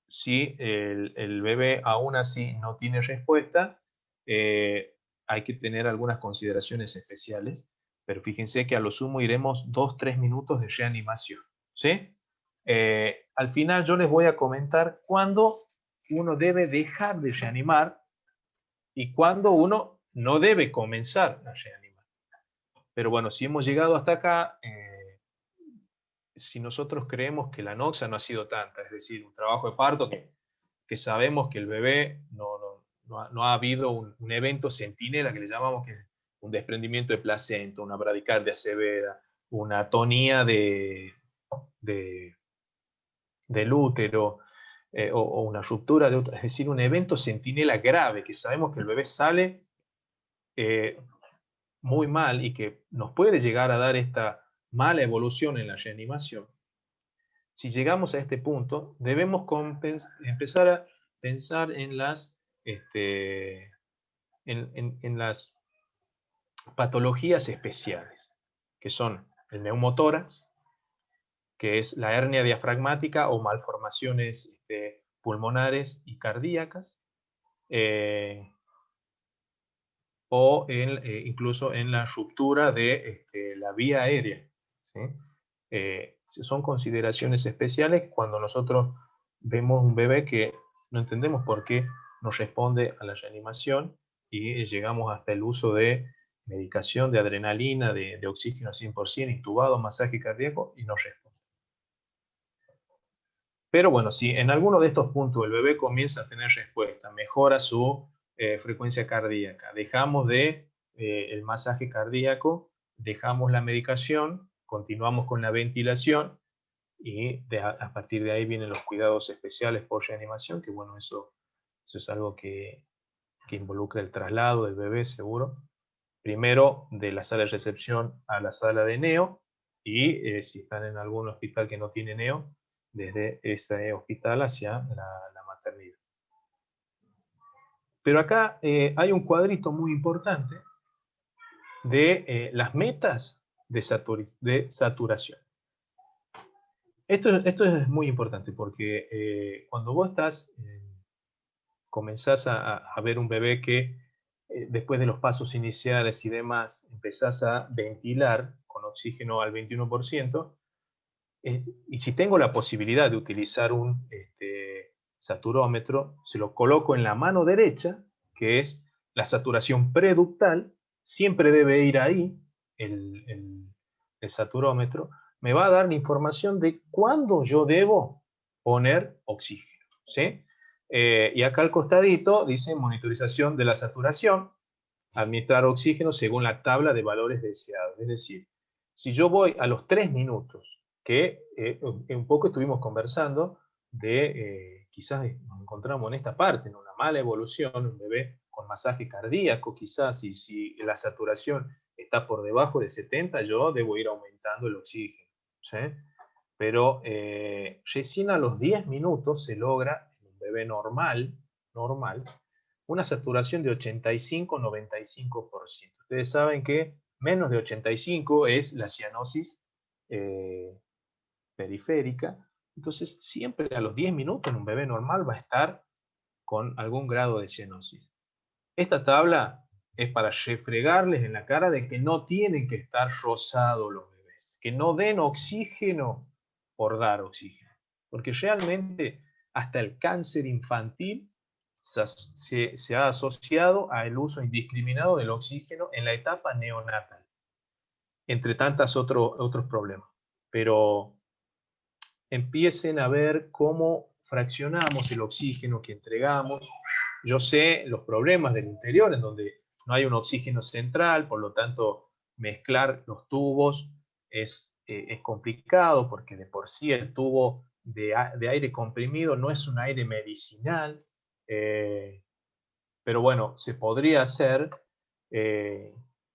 si el bebé aún así no tiene respuesta, hay que tener algunas consideraciones especiales, pero fíjense que a lo sumo iremos 2-3 minutos de reanimación, ¿sí? Al final yo les voy a comentar cuándo uno debe dejar de reanimar y cuándo uno no debe comenzar a reanimar. Pero bueno, si hemos llegado hasta acá, si nosotros creemos que la noxa no ha sido tanta, es decir, un trabajo de parto que sabemos que el bebé no ha habido un evento centinela que le llamamos, que es un desprendimiento de placenta, una bradicardia severa, una atonía del útero, o una ruptura de útero, es decir, un evento centinela grave, que sabemos que el bebé sale muy mal y que nos puede llegar a dar esta mala evolución en la reanimación. Si llegamos a este punto, debemos empezar a pensar en las patologías especiales, que son el neumotórax, que es la hernia diafragmática o malformaciones pulmonares y cardíacas, o incluso en la ruptura de la vía aérea, ¿sí? Son consideraciones especiales cuando nosotros vemos un bebé que no entendemos por qué no responde a la reanimación y llegamos hasta el uso de medicación, de adrenalina, de oxígeno al 100%, intubado, masaje cardíaco, y no responde. Pero bueno, si en alguno de estos puntos el bebé comienza a tener respuesta, mejora su frecuencia cardíaca, dejamos el masaje cardíaco, dejamos la medicación, continuamos con la ventilación, y a partir de ahí vienen los cuidados especiales por reanimación, que bueno, eso es algo que involucra el traslado del bebé, seguro. Primero de la sala de recepción a la sala de neo, y si están en algún hospital que no tiene neo, desde ese hospital hacia la maternidad. Pero acá hay un cuadrito muy importante de las metas de saturación. Esto es muy importante porque cuando vos comenzás a ver un bebé que después de los pasos iniciales y demás, empezás a ventilar con oxígeno al 21%, y si tengo la posibilidad de utilizar un saturómetro, se lo coloco en la mano derecha, que es la saturación preductal, siempre debe ir ahí el saturómetro, me va a dar la información de cuándo yo debo poner oxígeno, ¿sí? Y acá al costadito dice monitorización de la saturación, administrar oxígeno según la tabla de valores deseados. Es decir, si yo voy a los 3 minutos, que un poco estuvimos conversando de quizás nos encontramos en esta parte, en una mala evolución, un bebé con masaje cardíaco quizás, y si la saturación está por debajo de 70, yo debo ir aumentando el oxígeno, ¿sí? Pero recién a los 10 minutos se logra, en un bebé normal, una saturación de 85-95%. Ustedes saben que menos de 85 es la cianosis periférica. Entonces, siempre a los 10 minutos en un bebé normal va a estar con algún grado de cianosis. Esta tabla es para refregarles en la cara de que no tienen que estar rosados los bebés, que no den oxígeno por dar oxígeno, porque realmente hasta el cáncer infantil se ha asociado al uso indiscriminado del oxígeno en la etapa neonatal, entre tantos otros problemas. Pero empiecen a ver cómo fraccionamos el oxígeno que entregamos. Yo sé los problemas del interior, en donde no hay un oxígeno central, por lo tanto, mezclar los tubos es complicado, porque de por sí el tubo de aire comprimido no es un aire medicinal, pero bueno, se podría hacer,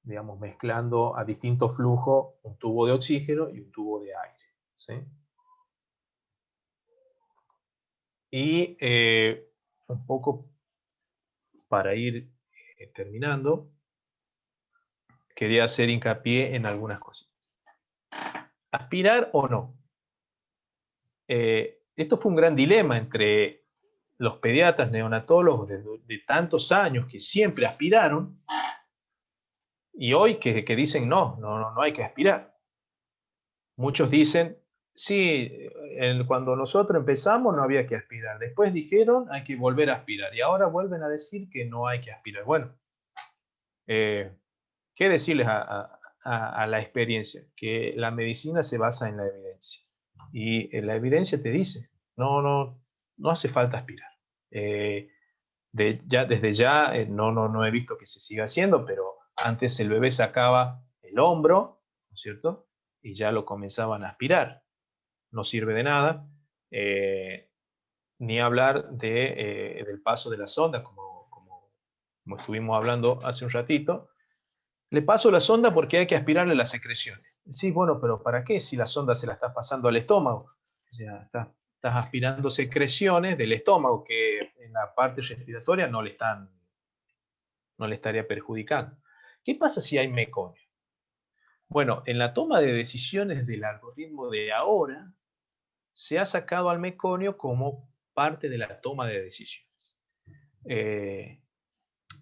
digamos, mezclando a distinto flujo un tubo de oxígeno y un tubo de aire, ¿sí? Y un poco para ir terminando, quería hacer hincapié en algunas cosas. ¿Aspirar o no? Esto fue un gran dilema entre los pediatras neonatólogos de tantos años que siempre aspiraron, y hoy que dicen no hay que aspirar. Muchos dicen, sí, cuando nosotros empezamos no había que aspirar, después dijeron hay que volver a aspirar, y ahora vuelven a decir que no hay que aspirar. Bueno, ¿qué decirles a la experiencia? Que la medicina se basa en la evidencia, y la evidencia te dice, no hace falta aspirar. Desde ya, no he visto que se siga haciendo, pero antes el bebé sacaba el hombro, ¿no es cierto? Y ya lo comenzaban a aspirar. No sirve de nada, ni hablar del paso de la sonda, como estuvimos hablando hace un ratito. Le paso la sonda porque hay que aspirarle las secreciones. Sí, bueno, pero ¿para qué si la sonda se la estás pasando al estómago? O sea, estás aspirando secreciones del estómago que en la parte respiratoria no le estaría perjudicando. ¿Qué pasa si hay meconio? Bueno, en la toma de decisiones del algoritmo de ahora, se ha sacado al meconio como parte de la toma de decisiones.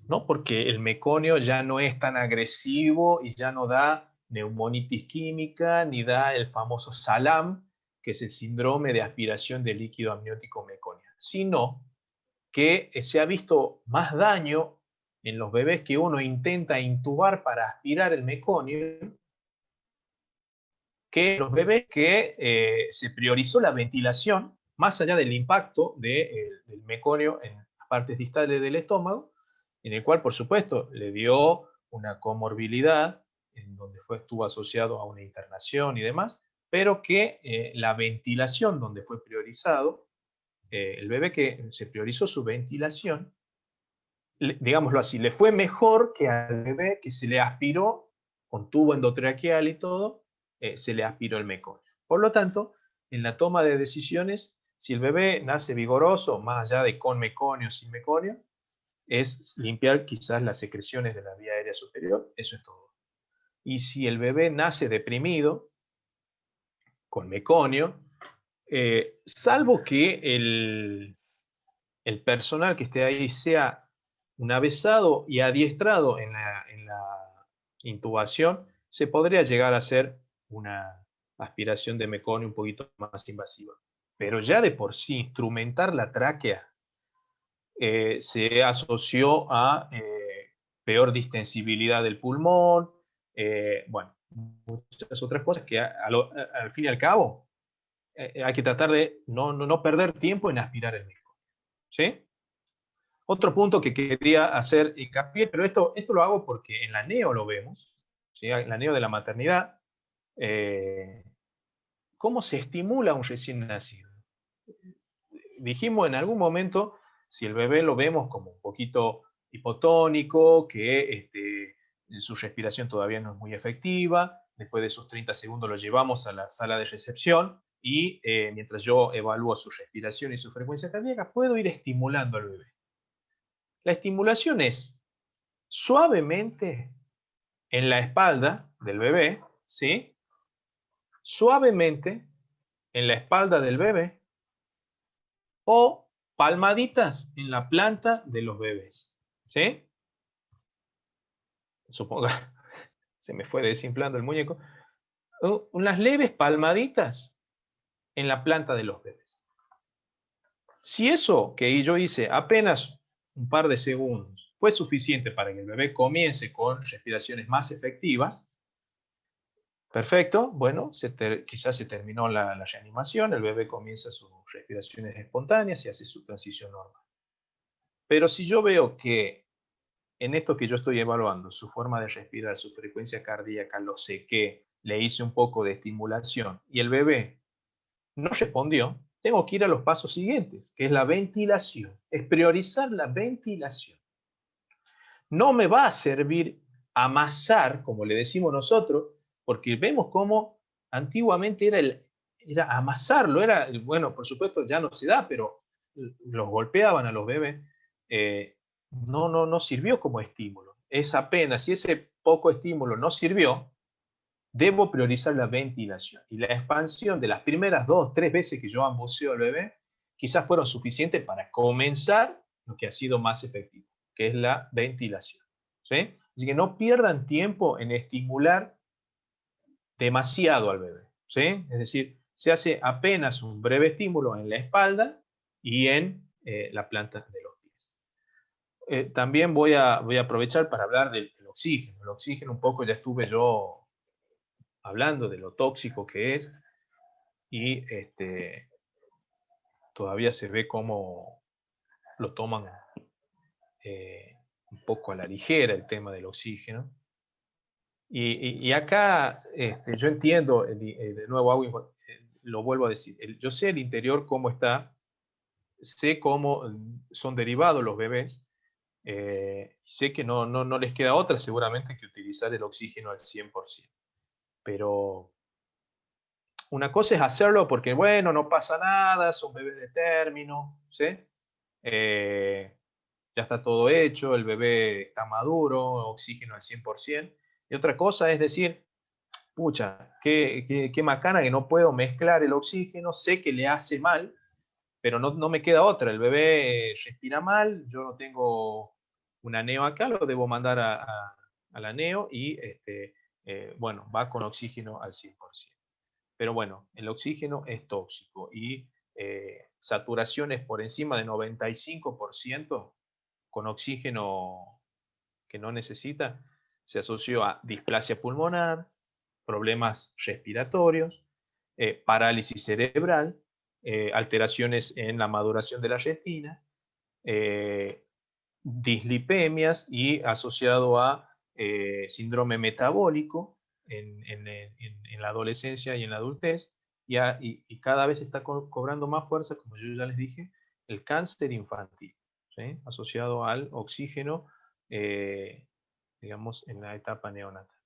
¿No? Porque el meconio ya no es tan agresivo y ya no da neumonitis química, ni da el famoso SALAM, que es el síndrome de aspiración de líquido amniótico meconiano, sino que se ha visto más daño en los bebés que uno intenta intubar para aspirar el meconio, que los bebés que se priorizó la ventilación, más allá del impacto del meconio en las partes distales del estómago, en el cual, por supuesto, le dio una comorbilidad en donde estuvo asociado a una internación y demás, pero que la ventilación donde fue priorizado, el bebé que se priorizó su ventilación, digámoslo así, le fue mejor que al bebé que se le aspiró con tubo endotraqueal y todo, se le aspiró el meconio. Por lo tanto, en la toma de decisiones, si el bebé nace vigoroso, más allá de con meconio o sin meconio, es limpiar quizás las secreciones de la vía aérea superior, eso es todo. Y si el bebé nace deprimido, con meconio, salvo que el personal que esté ahí sea un avesado y adiestrado en la intubación, se podría llegar a hacer una aspiración de meconio un poquito más invasiva. Pero ya de por sí, instrumentar la tráquea se asoció a peor distensibilidad del pulmón, bueno, muchas otras cosas que al fin y al cabo hay que tratar de no perder tiempo en aspirar el meconio. ¿Sí? Otro punto que quería hacer hincapié, pero esto lo hago porque en la neo lo vemos, ¿sí? En la neo de la maternidad, cómo se estimula un recién nacido. Dijimos en algún momento, si el bebé lo vemos como un poquito hipotónico, que su respiración todavía no es muy efectiva, después de esos 30 segundos lo llevamos a la sala de recepción y mientras yo evalúo su respiración y su frecuencia cardíaca, puedo ir estimulando al bebé. La estimulación es suavemente en la espalda del bebé, ¿sí? Suavemente en la espalda del bebé o palmaditas en la planta de los bebés, ¿sí? Supongo, se me fue desinflando el muñeco. Unas leves palmaditas en la planta de los bebés. Si eso que yo hice apenas un par de segundos fue suficiente para que el bebé comience con respiraciones más efectivas, perfecto, bueno, quizás se terminó la reanimación, el bebé comienza sus respiraciones espontáneas y hace su transición normal. Pero si yo veo que en esto que yo estoy evaluando, su forma de respirar, su frecuencia cardíaca, lo sequé, le hice un poco de estimulación y el bebé no respondió, tengo que ir a los pasos siguientes, que es la ventilación, es priorizar la ventilación. No me va a servir amasar, como le decimos nosotros, porque vemos cómo antiguamente era amasarlo, bueno, por supuesto ya no se da, pero los golpeaban a los bebés, no sirvió como estímulo. Es apenas, si ese poco estímulo no sirvió, debo priorizar la ventilación. Y la expansión de las primeras 2, 3 veces que yo amboceo al bebé, quizás fueron suficientes para comenzar lo que ha sido más efectivo, que es la ventilación. ¿Sí? Así que no pierdan tiempo en estimular demasiado al bebé. ¿Sí? Es decir, se hace apenas un breve estímulo en la espalda y en la planta de los pies. También voy a aprovechar para hablar del oxígeno. El oxígeno un poco ya estuve yo hablando de lo tóxico que es y todavía se ve cómo lo toman un poco a la ligera el tema del oxígeno. Y acá yo entiendo, de nuevo lo vuelvo a decir, yo sé el interior cómo está, sé cómo son derivados los bebés, sé que no les queda otra seguramente que utilizar el oxígeno al 100%. Pero una cosa es hacerlo porque, bueno, no pasa nada, son bebés de término, ¿sí? Ya está todo hecho, el bebé está maduro, oxígeno al 100%. Y otra cosa es decir, pucha, qué macana que no puedo mezclar el oxígeno, sé que le hace mal, pero no me queda otra. El bebé respira mal, yo no tengo una neo acá, lo debo mandar a la neo y, bueno, va con oxígeno al 100%. Pero bueno, el oxígeno es tóxico y saturaciones por encima de 95% con oxígeno que no necesita se asoció a displasia pulmonar, problemas respiratorios, parálisis cerebral, alteraciones en la maduración de la retina, dislipemias y asociado a síndrome metabólico en la adolescencia y en la adultez, y cada vez está cobrando más fuerza, como yo ya les dije, el cáncer infantil, ¿sí? Asociado al oxígeno, digamos, en la etapa neonatal.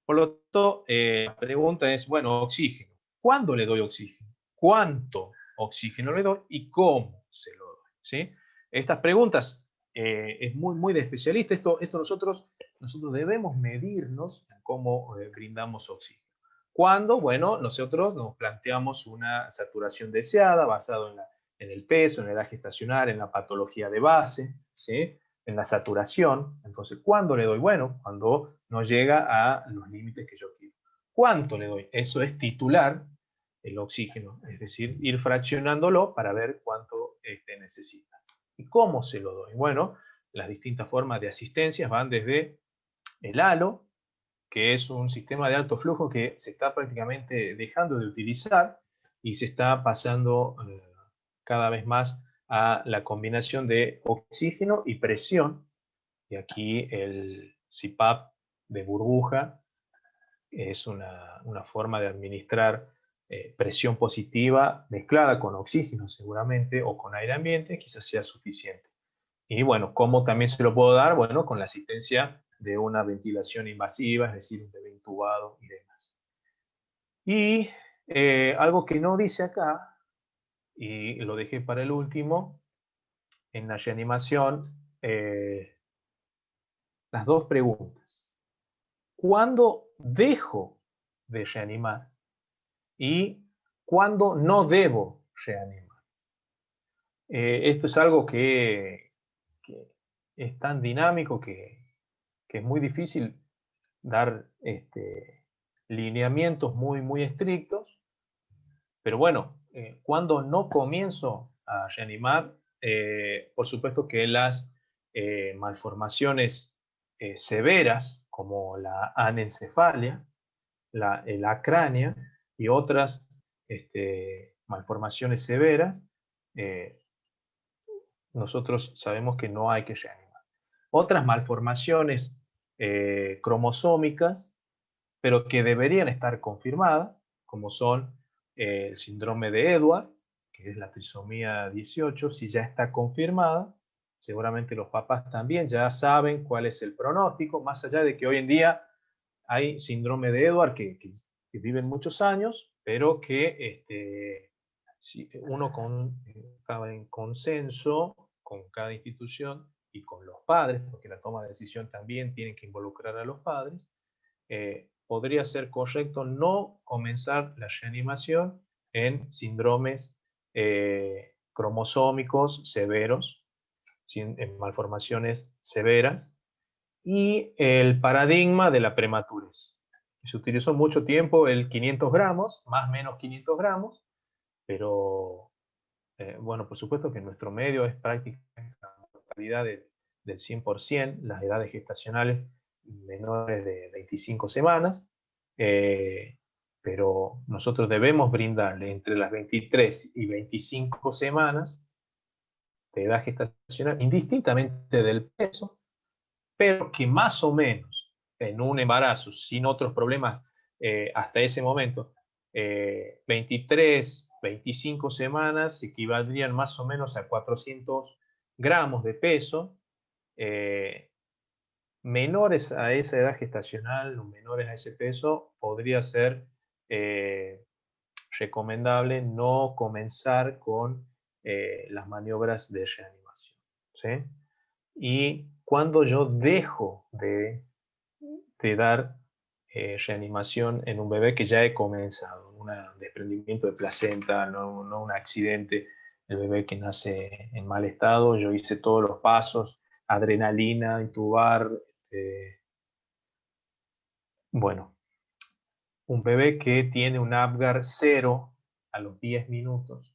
Por lo tanto, la pregunta es, bueno, oxígeno. ¿Cuándo le doy oxígeno? ¿Cuánto oxígeno le doy? ¿Y cómo se lo doy? ¿Sí? Estas preguntas es muy de especialista. Esto nosotros debemos medirnos en cómo brindamos oxígeno. ¿Cuándo? Bueno, nosotros nos planteamos una saturación deseada basado en el peso, en la edad gestacional, en la patología de base, ¿sí? En la saturación. Entonces, ¿cuándo le doy? Bueno, cuando no llega a los límites que yo quiero. ¿Cuánto le doy? Eso es titular el oxígeno, es decir, ir fraccionándolo para ver cuánto necesita. ¿Y cómo se lo doy? Bueno, las distintas formas de asistencia van desde el halo, que es un sistema de alto flujo que se está prácticamente dejando de utilizar y se está pasando cada vez más a la combinación de oxígeno y presión. Y aquí el CPAP de burbuja es una forma de administrar presión positiva mezclada con oxígeno seguramente, o con aire ambiente, quizás sea suficiente. Y bueno, ¿cómo también se lo puedo dar? Bueno, con la asistencia de una ventilación invasiva, es decir, un bebé intubado y demás. Y algo que no dice acá, y lo dejé para el último, en la reanimación, las dos preguntas. ¿Cuándo dejo de reanimar? ¿Y cuándo no debo reanimar? Esto es algo que es tan dinámico que es muy difícil dar lineamientos muy estrictos, pero bueno, cuando no comienzo a reanimar, por supuesto que las malformaciones severas, como la anencefalia, la acrania y otras malformaciones severas, nosotros sabemos que no hay que reanimar. Otras malformaciones cromosómicas, pero que deberían estar confirmadas, como son el síndrome de Edwards, que es la trisomía 18, si ya está confirmada, seguramente los papás también ya saben cuál es el pronóstico, más allá de que hoy en día hay síndrome de Edwards que viven muchos años, pero que si uno estaba en consenso con cada institución y con los padres, porque la toma de decisión también tiene que involucrar a los padres, podría ser correcto no comenzar la reanimación en síndromes cromosómicos severos, en malformaciones severas, y el paradigma de la prematurez. Se utilizó mucho tiempo el 500 gramos, más o menos 500 gramos, pero bueno, por supuesto que en nuestro medio es prácticamente la mortalidad del 100%, las edades gestacionales menores de 25 semanas, pero nosotros debemos brindarle entre las 23 y 25 semanas de edad gestacional, indistintamente del peso, pero que más o menos en un embarazo sin otros problemas hasta ese momento, 23, 25 semanas equivaldrían más o menos a 400 gramos de peso. Menores a esa edad gestacional o menores a ese peso, podría ser recomendable no comenzar con las maniobras de reanimación, ¿sí? Y cuando yo dejo de dar reanimación en un bebé que ya he comenzado, un desprendimiento de placenta, no un accidente, el bebé que nace en mal estado, yo hice todos los pasos, adrenalina, intubar, bueno, un bebé que tiene un Apgar 0 a los 10 minutos,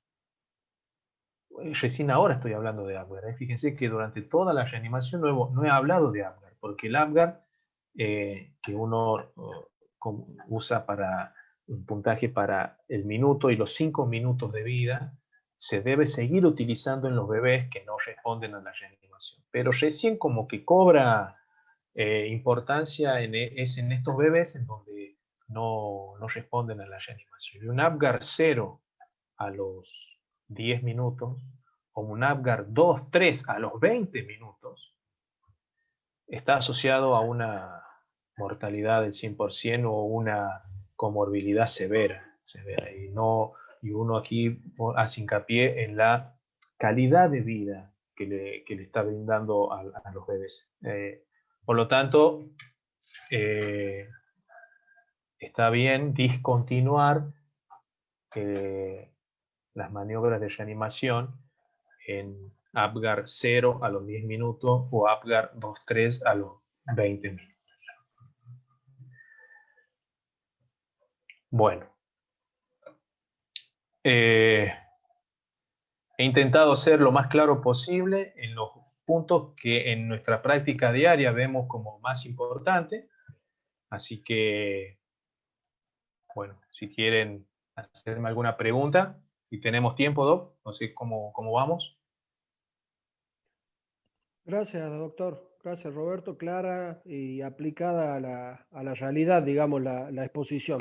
recién ahora estoy hablando de Apgar, fíjense que durante toda la reanimación no he hablado de Apgar, porque el Apgar que uno usa para un puntaje para el minuto y los 5 minutos de vida, se debe seguir utilizando en los bebés que no responden a la reanimación. Pero recién como que cobra importancia es en estos bebés en donde no responden a la reanimación. Y un Apgar 0 a los 10 minutos, o un Apgar 2, 3 a los 20 minutos, está asociado a una mortalidad del 100% o una comorbilidad severa. Y uno aquí hace hincapié en la calidad de vida que le está brindando a los bebés. Por lo tanto, está bien discontinuar las maniobras de reanimación en Apgar 0 a los 10 minutos o Apgar 2-3 a los 20 minutos. Bueno, he intentado ser lo más claro posible en los puntos que en nuestra práctica diaria vemos como más importantes. Así que, bueno, si quieren hacerme alguna pregunta, si tenemos tiempo, Doc, no sé cómo vamos. Gracias, doctor. Gracias, Roberto. Clara y aplicada a la realidad, digamos, la exposición.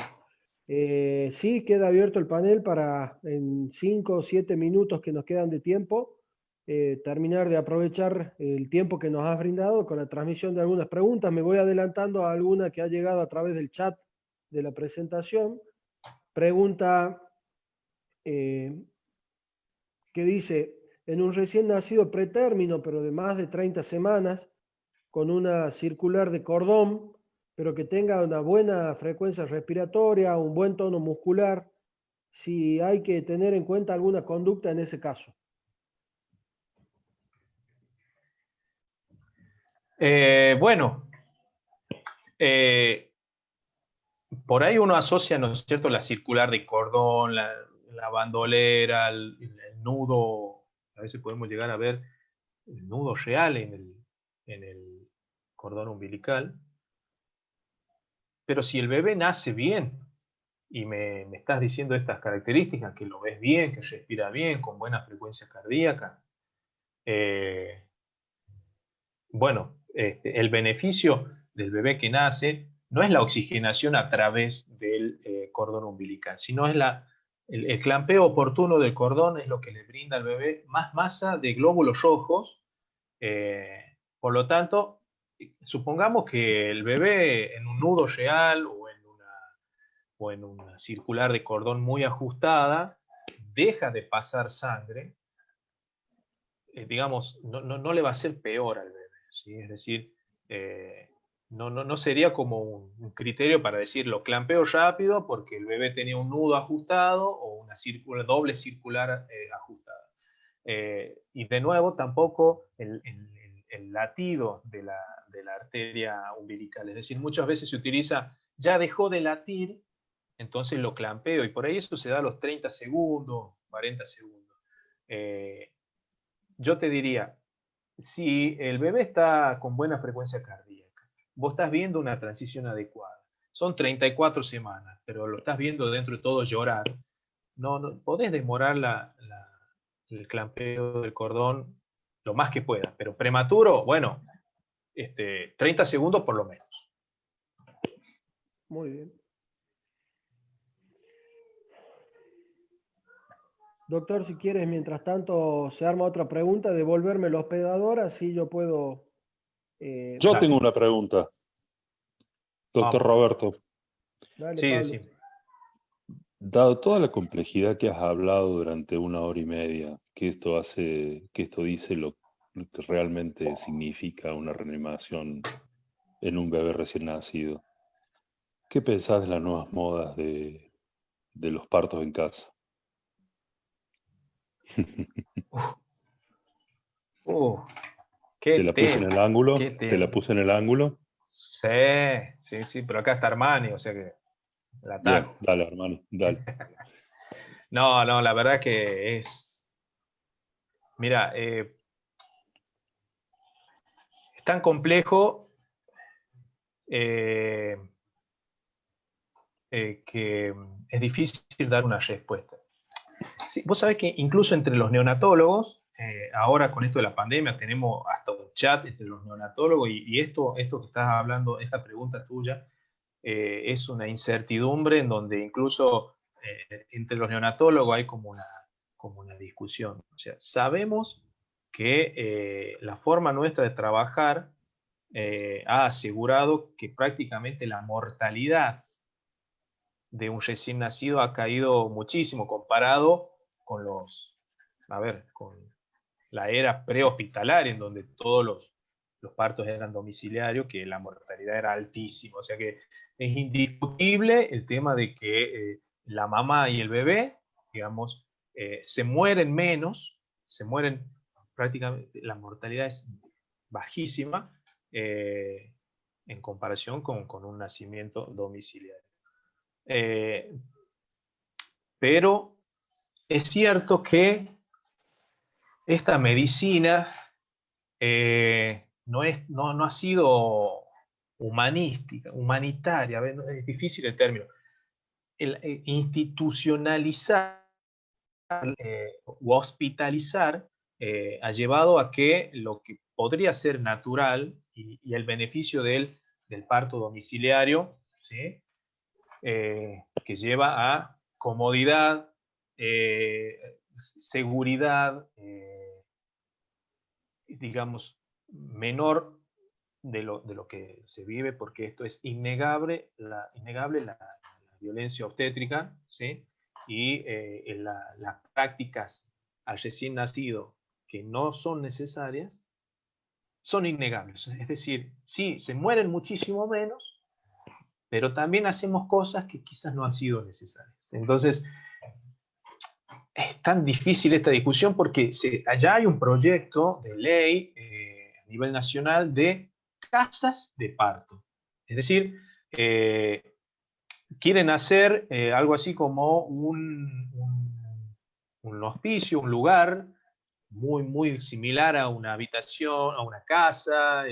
Sí, queda abierto el panel para en 5 o 7 minutos que nos quedan de tiempo, terminar de aprovechar el tiempo que nos has brindado con la transmisión de algunas preguntas. Me voy adelantando a alguna que ha llegado a través del chat de la presentación. Pregunta que dice, en un recién nacido pretérmino, pero de más de 30 semanas, con una circular de cordón, pero que tenga una buena frecuencia respiratoria, un buen tono muscular, si hay que tener en cuenta alguna conducta en ese caso. Bueno, por ahí uno asocia, ¿no es cierto?, la circular de cordón, la bandolera, el nudo. A veces podemos llegar a ver el nudo real en el cordón umbilical. Pero si el bebé nace bien y me estás diciendo estas características, que lo ves bien, que respira bien, con buena frecuencia cardíaca, bueno, el beneficio del bebé que nace no es la oxigenación a través del cordón umbilical, sino es el clampeo oportuno del cordón, es lo que le brinda al bebé más masa de glóbulos rojos. Por lo tanto, supongamos que el bebé en un nudo real o en una circular de cordón muy ajustada deja de pasar sangre, digamos, no le va a ser peor al bebé, ¿sí? Es decir, no sería como un criterio para decir lo clampeo rápido porque el bebé tenía un nudo ajustado o una doble circular ajustada. Y de nuevo, tampoco el latido de la arteria umbilical. Es decir, muchas veces se utiliza, ya dejó de latir, entonces lo clampeo, y por ahí eso se da a los 30 segundos, 40 segundos. Yo te diría, si el bebé está con buena frecuencia cardíaca, vos estás viendo una transición adecuada, son 34 semanas, pero lo estás viendo dentro de todo llorar, no podés demorar el clampeo del cordón lo más que puedas, pero prematuro, bueno, 30 segundos por lo menos. Muy bien. Doctor, si quieres, mientras tanto se arma otra pregunta, devolverme el hospedador, así yo puedo... Yo Dale. tengo una pregunta, doctor Vamos. Roberto. Dale, Sí, Pablo. sí. Dado toda la complejidad que has hablado durante 1 hora y media, que esto dice lo que realmente significa una reanimación en un bebé recién nacido, ¿qué pensás de las nuevas modas de los partos en casa? Qué ¿Te la puse en el tema, qué ángulo? ¿Te la tema. puse en el ángulo? Sí, pero acá está Armani, o sea que la Bien, atajo. dale, hermano, dale. No, la verdad que es... Mira, es tan complejo que es difícil dar una respuesta. Sí, vos sabés que incluso entre los neonatólogos ahora con esto de la pandemia tenemos hasta un chat entre los neonatólogos y esto que estás hablando, esta pregunta tuya, es una incertidumbre en donde incluso entre los neonatólogos hay como una discusión. O sea, sabemos que la forma nuestra de trabajar ha asegurado que prácticamente la mortalidad de un recién nacido ha caído muchísimo comparado con con la era prehospitalaria, en donde todos los partos eran domiciliarios, que la mortalidad era altísima. O sea que es indiscutible el tema de que la mamá y el bebé, digamos, se mueren menos, se mueren prácticamente, la mortalidad es bajísima en comparación con un nacimiento domiciliario. Pero es cierto que esta medicina no ha sido humanitaria, a ver, es difícil el término. Institucionalizar o hospitalizar ha llevado a que lo que podría ser natural y el beneficio del parto domiciliario, ¿sí? Que lleva a comodidad, seguridad, digamos, menor de lo que se vive, porque esto es innegable la violencia obstétrica, ¿sí? Y las prácticas al recién nacido que no son necesarias son innegables. Es decir, sí, se mueren muchísimo menos, pero también hacemos cosas que quizás no han sido necesarias. Entonces, es tan difícil esta discusión porque allá hay un proyecto de ley a nivel nacional de casas de parto. Es decir, quieren hacer algo así como un hospicio, un lugar muy, muy similar a una habitación, a una casa,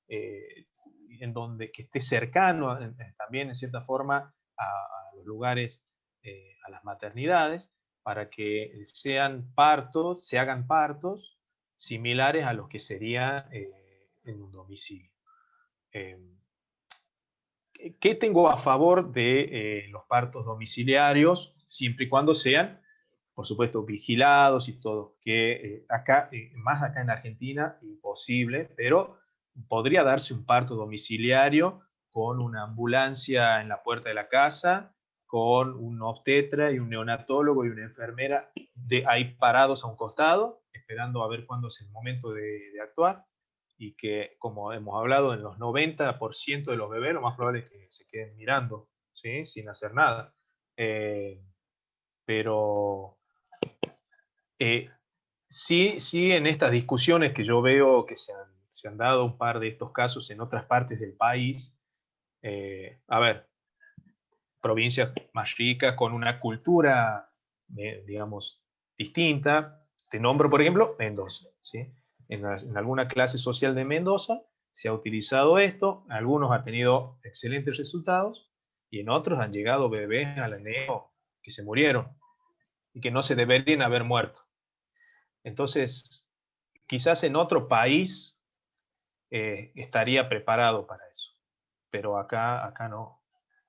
en donde que esté cercano también en cierta forma a los lugares, a las maternidades, para que se hagan partos similares a los que sería en un domicilio. ¿Qué tengo a favor de los partos domiciliarios? Siempre y cuando sean, por supuesto, vigilados y todo, que más acá en Argentina, imposible, pero podría darse un parto domiciliario con una ambulancia en la puerta de la casa, con un obstetra y un neonatólogo y una enfermera ahí parados a un costado, esperando a ver cuándo es el momento de actuar, y que, como hemos hablado, en los 90% de los bebés lo más probable es que se queden mirando, ¿sí? Sin hacer nada. Pero sí, en estas discusiones que yo veo que se han dado un par de estos casos en otras partes del país, a ver, provincias más ricas con una cultura, digamos, distinta. Te nombro, por ejemplo, Mendoza, ¿sí? En alguna clase social de Mendoza se ha utilizado esto, algunos han tenido excelentes resultados y en otros han llegado bebés al neo que se murieron y que no se deberían haber muerto. Entonces, quizás en otro país estaría preparado para eso, pero acá no,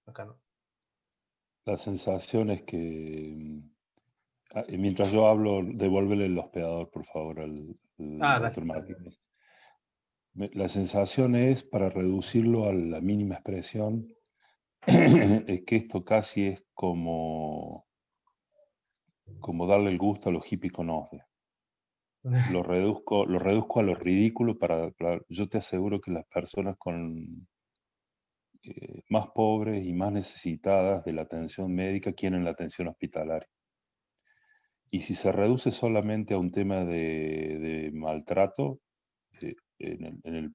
acá no. La sensación es que, mientras yo hablo, devuélvele el hospedador, por favor, al doctor Dale. Martínez. La sensación es, para reducirlo a la mínima expresión, es que esto casi es como darle el gusto a los hippies con OSDE. Lo reduzco a lo ridículo yo te aseguro que las personas más pobres y más necesitadas de la atención médica quieren la atención hospitalaria. Y si se reduce solamente a un tema de maltrato en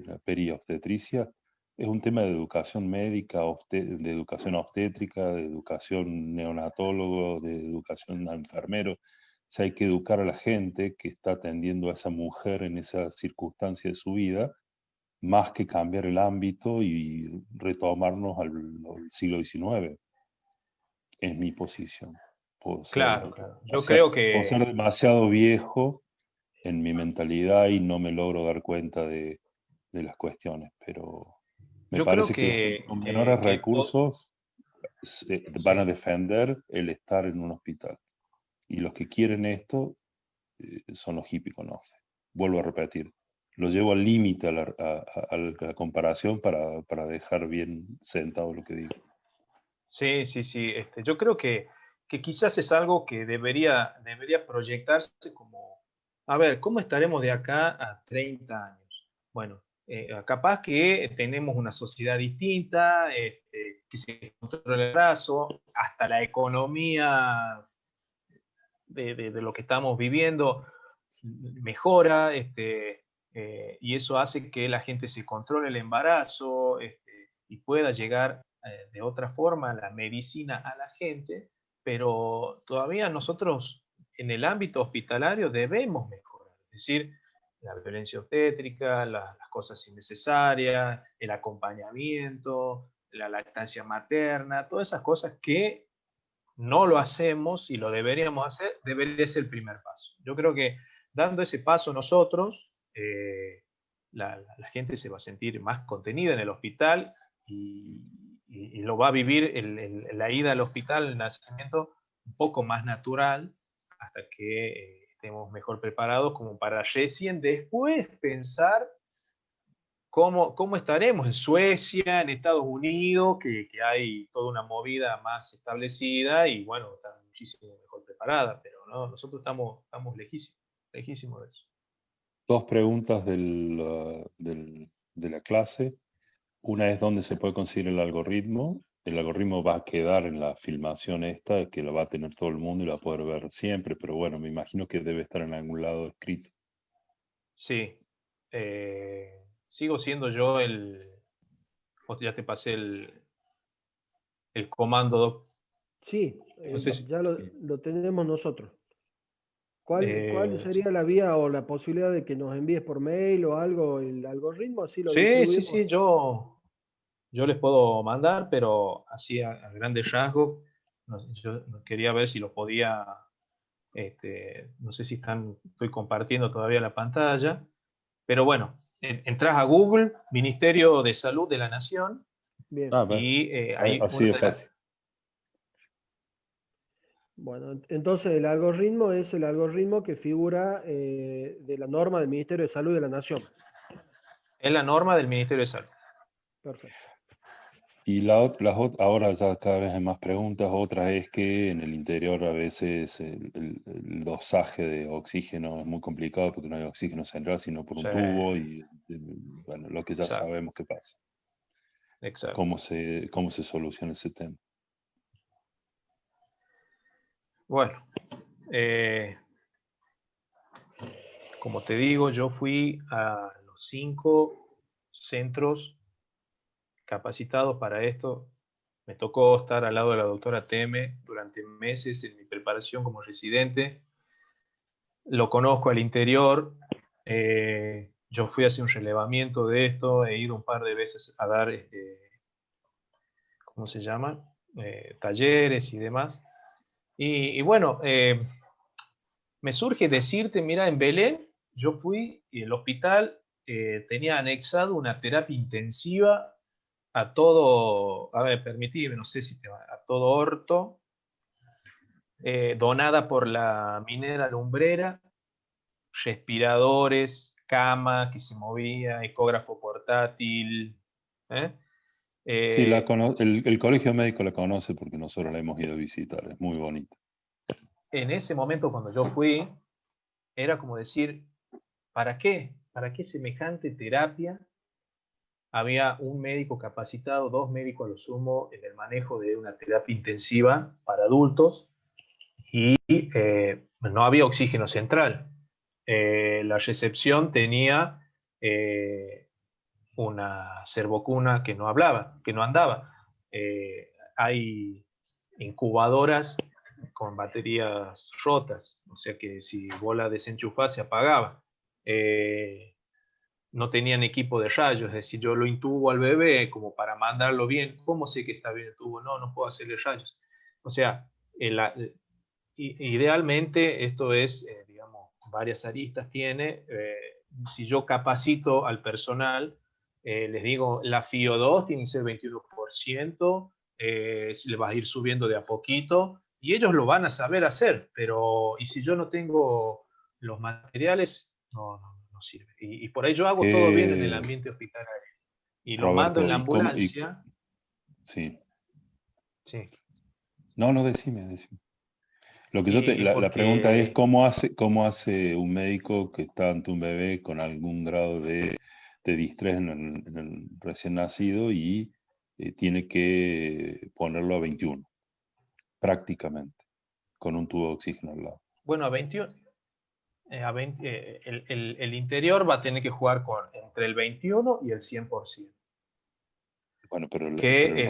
la periobstetricia, es un tema de educación médica, de educación obstétrica, de educación neonatólogo, de educación a enfermero. O sea, hay que educar a la gente que está atendiendo a esa mujer en esa circunstancia de su vida, más que cambiar el ámbito y retomarnos al siglo XIX. Es mi posición. Puedo ser, Claro, claro. Yo creo puedo ser que demasiado viejo en mi mentalidad y no me logro dar cuenta de las cuestiones, pero me yo creo parece que la gente con menores recursos van a sí. defender el estar en un hospital. Y los que quieren esto son los hippies, conoce. Vuelvo a repetir, lo llevo al límite a la comparación para dejar bien sentado lo que digo. Sí, sí, sí. Yo creo que quizás es algo que debería proyectarse como, a ver, ¿cómo estaremos de acá a 30 años? Bueno, capaz que tenemos una sociedad distinta, que se controla el brazo, hasta la economía de lo que estamos viviendo mejora, y eso hace que la gente se controle el embarazo, y pueda llegar de otra forma la medicina a la gente, pero todavía nosotros en el ámbito hospitalario debemos mejorar, es decir, la violencia obstétrica, las cosas innecesarias, el acompañamiento, la lactancia materna, todas esas cosas que no lo hacemos y lo deberíamos hacer, debería ser el primer paso. Yo creo que dando ese paso nosotros, la gente se va a sentir más contenida en el hospital y lo va a vivir la ida al hospital, el nacimiento, un poco más natural hasta que estemos mejor preparados como para recién después pensar cómo estaremos en Suecia, en Estados Unidos, que hay toda una movida más establecida y bueno, está muchísimo mejor preparada, pero no, nosotros estamos lejísimos, lejísimos de eso. Dos preguntas de la clase. Una es dónde se puede conseguir el algoritmo. El algoritmo va a quedar en la filmación esta, que la va a tener todo el mundo y la va a poder ver siempre, pero bueno, me imagino que debe estar en algún lado escrito. Sí, sigo siendo yo ya te pasé el comando, Doc. Sí, No sé si, ya sí. lo tenemos nosotros. ¿Cuál Sí, sería la vía o la posibilidad de que nos envíes por mail o algo el algoritmo? Así lo sí, sí, distribuimos. sí, yo les puedo mandar, pero así a grandes rasgos, yo quería ver si lo podía, no sé si estoy compartiendo todavía la pantalla, pero bueno, entras a Google, Ministerio de Salud de la Nación, Bien. Ah, y ahí así de fácil. Bueno, entonces el algoritmo es el algoritmo que figura de la norma del Ministerio de Salud de la Nación. es la norma del Ministerio de Salud. Perfecto. Y ahora ya cada vez hay más preguntas. Otra es que en el interior a veces el dosaje de oxígeno es muy complicado porque no hay oxígeno central, sino por un Sí, tubo y bueno, lo que ya exacto, sabemos que pasa. exacto. Cómo se soluciona ese tema? Bueno, eh, como te digo, yo fui a los 5 centros capacitados para esto. Me tocó estar al lado de la doctora Teme durante meses en mi preparación como residente. Lo conozco al interior. Yo fui a hacer un relevamiento de esto. He ido un par de veces a dar, ¿cómo se llama? Talleres y demás. Y bueno, me surge decirte, mira, en Belén yo fui y el hospital tenía anexado una terapia intensiva a todo, a ver, permitime, no sé si te va, a todo orto, donada por la minera lumbrera, respiradores, cama que se movía, ecógrafo portátil. ¿eh? Sí, Eh, el colegio médico la conoce porque nosotros la hemos ido a visitar. Es muy bonita. en ese momento cuando yo fui, era como decir, ¿para qué? ¿Para qué semejante terapia? Había un médico capacitado, 2 médicos a lo sumo en el manejo de una terapia intensiva para adultos y no había oxígeno central. La recepción tenía una servocuna que no hablaba, que no andaba. Hay incubadoras con baterías rotas, o sea que si vos la desenchufás se apagaba. No tenían equipo de rayos, es decir, yo lo intubo al bebé como para mandarlo bien. ¿Cómo sé que está bien el tubo? No puedo hacerle rayos. O sea, idealmente esto es, digamos, varias aristas tiene. Si yo capacito al personal, les digo, la FIO 2 tiene que ser 21%, le vas a ir subiendo de a poquito, y ellos lo van a saber hacer, pero y si yo no tengo los materiales, no sirve. Y por ahí yo hago todo bien en el Que, ambiente hospitalario, y lo mando en Roberto, la ambulancia. sí. Sí. No, no, decime. Lo que Y la pregunta es, porque, cómo hace un médico que está ante un bebé con algún grado de distrés en el recién nacido y tiene que ponerlo a 21, prácticamente, con un tubo de oxígeno al lado? bueno, a 21, el interior va a tener que jugar entre el 21 y el 100%. Bueno, pero Que el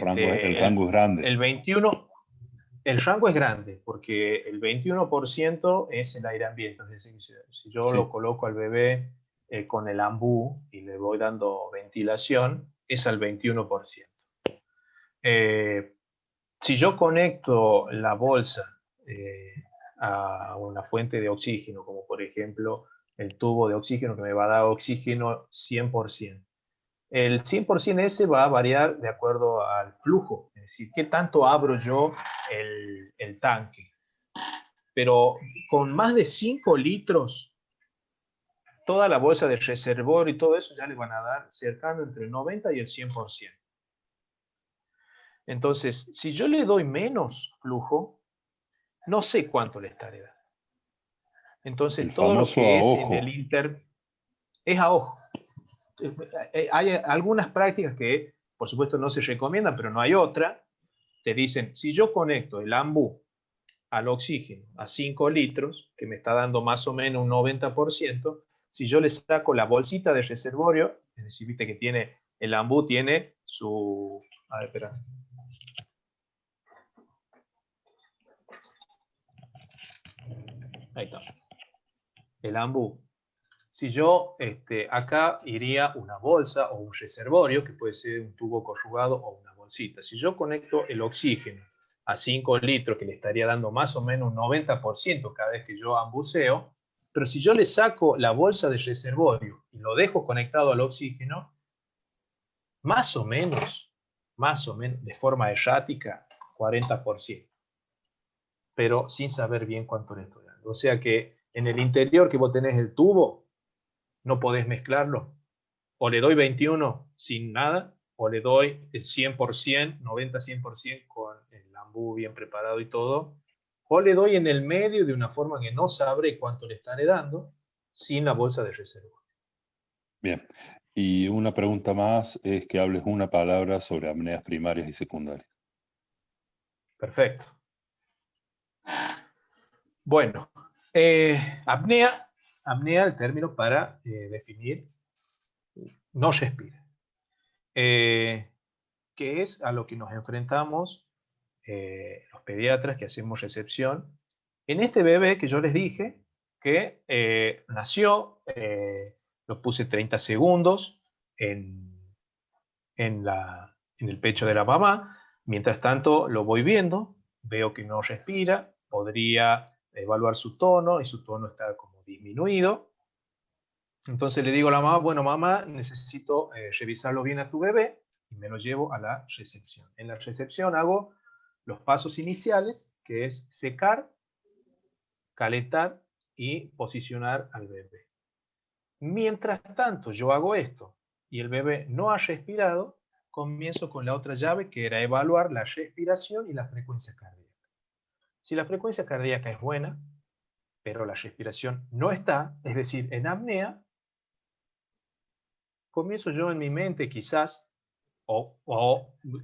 rango es grande. el 21, el rango es grande, porque el 21% es el aire ambiente. Es decir, si yo lo Sí. coloco al bebé con el ambú y le voy dando ventilación, es al 21%. Si yo conecto la bolsa a una fuente de oxígeno, como por ejemplo el tubo de oxígeno que me va a dar oxígeno 100%, el 100% ese va a variar de acuerdo al flujo, es decir, qué tanto abro yo el tanque. Pero con más de 5 litros, toda la bolsa de reservorio y todo eso ya le van a dar cercano entre el 90 y el 100%. Entonces, si yo le doy menos flujo, no sé cuánto le estaré dando. El Entonces, todo lo famoso que a es en el ojo. inter es a ojo. Hay algunas prácticas que, por supuesto, no se recomiendan, pero no hay otra. Te dicen, si yo conecto el ambú al oxígeno a 5 litros, que me está dando más o menos un 90%, si yo le saco la bolsita de reservorio, es decir, viste que tiene, el ambú tiene su... A ver, espera. Ahí está. El ambú. Si yo, acá iría una bolsa o un reservorio, que puede ser un tubo corrugado o una bolsita. Si yo conecto el oxígeno a 5 litros, que le estaría dando más o menos un 90% cada vez que yo ambuceo, pero si yo le saco la bolsa de reservorio y lo dejo conectado al oxígeno, más o menos, de forma errática, 40%, pero sin saber bien cuánto le estoy dando. O sea que en el interior que vos tenés el tubo, no podés mezclarlo. O le doy 21 sin nada, o le doy el 100%, 90-100% con el ambú bien preparado y todo, o le doy en el medio de una forma que no sabré cuánto le estaré dando, sin la bolsa de reserva. Bien. Y una pregunta más es que hables una palabra sobre apneas primarias y secundarias. Perfecto. Bueno, apnea, el término para definir, no respira. Que es a lo que nos enfrentamos los pediatras que hacemos recepción. En este bebé que yo les dije, que nació, lo puse 30 segundos en el pecho de la mamá. Mientras tanto lo voy viendo, veo que no respira, podría evaluar su tono y su tono está como disminuido. Entonces le digo a la mamá, bueno mamá, necesito revisarlo bien a tu bebé, y me lo llevo a la recepción. En la recepción hago los pasos iniciales, que es secar, calentar y posicionar al bebé. Mientras tanto yo hago esto y el bebé no ha respirado, comienzo con la otra llave, que era evaluar la respiración y la frecuencia cardíaca. Si la frecuencia cardíaca es buena, pero la respiración no está, es decir, en apnea, comienzo yo en mi mente quizás, o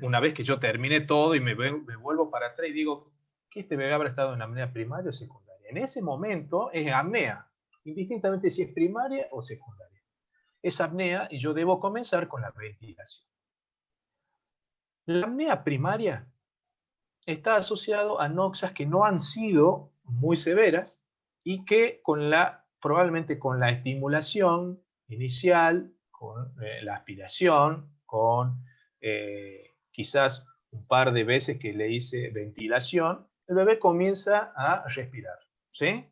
una vez que yo termine todo y me vuelvo para atrás y digo que este bebé habrá estado en apnea primaria o secundaria. En ese momento es apnea, indistintamente si es primaria o secundaria. Es apnea y yo debo comenzar con la ventilación. La apnea primaria está asociado a noxas que no han sido muy severas y que probablemente con la estimulación inicial, con la aspiración, con quizás un par de veces que le hice ventilación, el bebé comienza a respirar, ¿sí?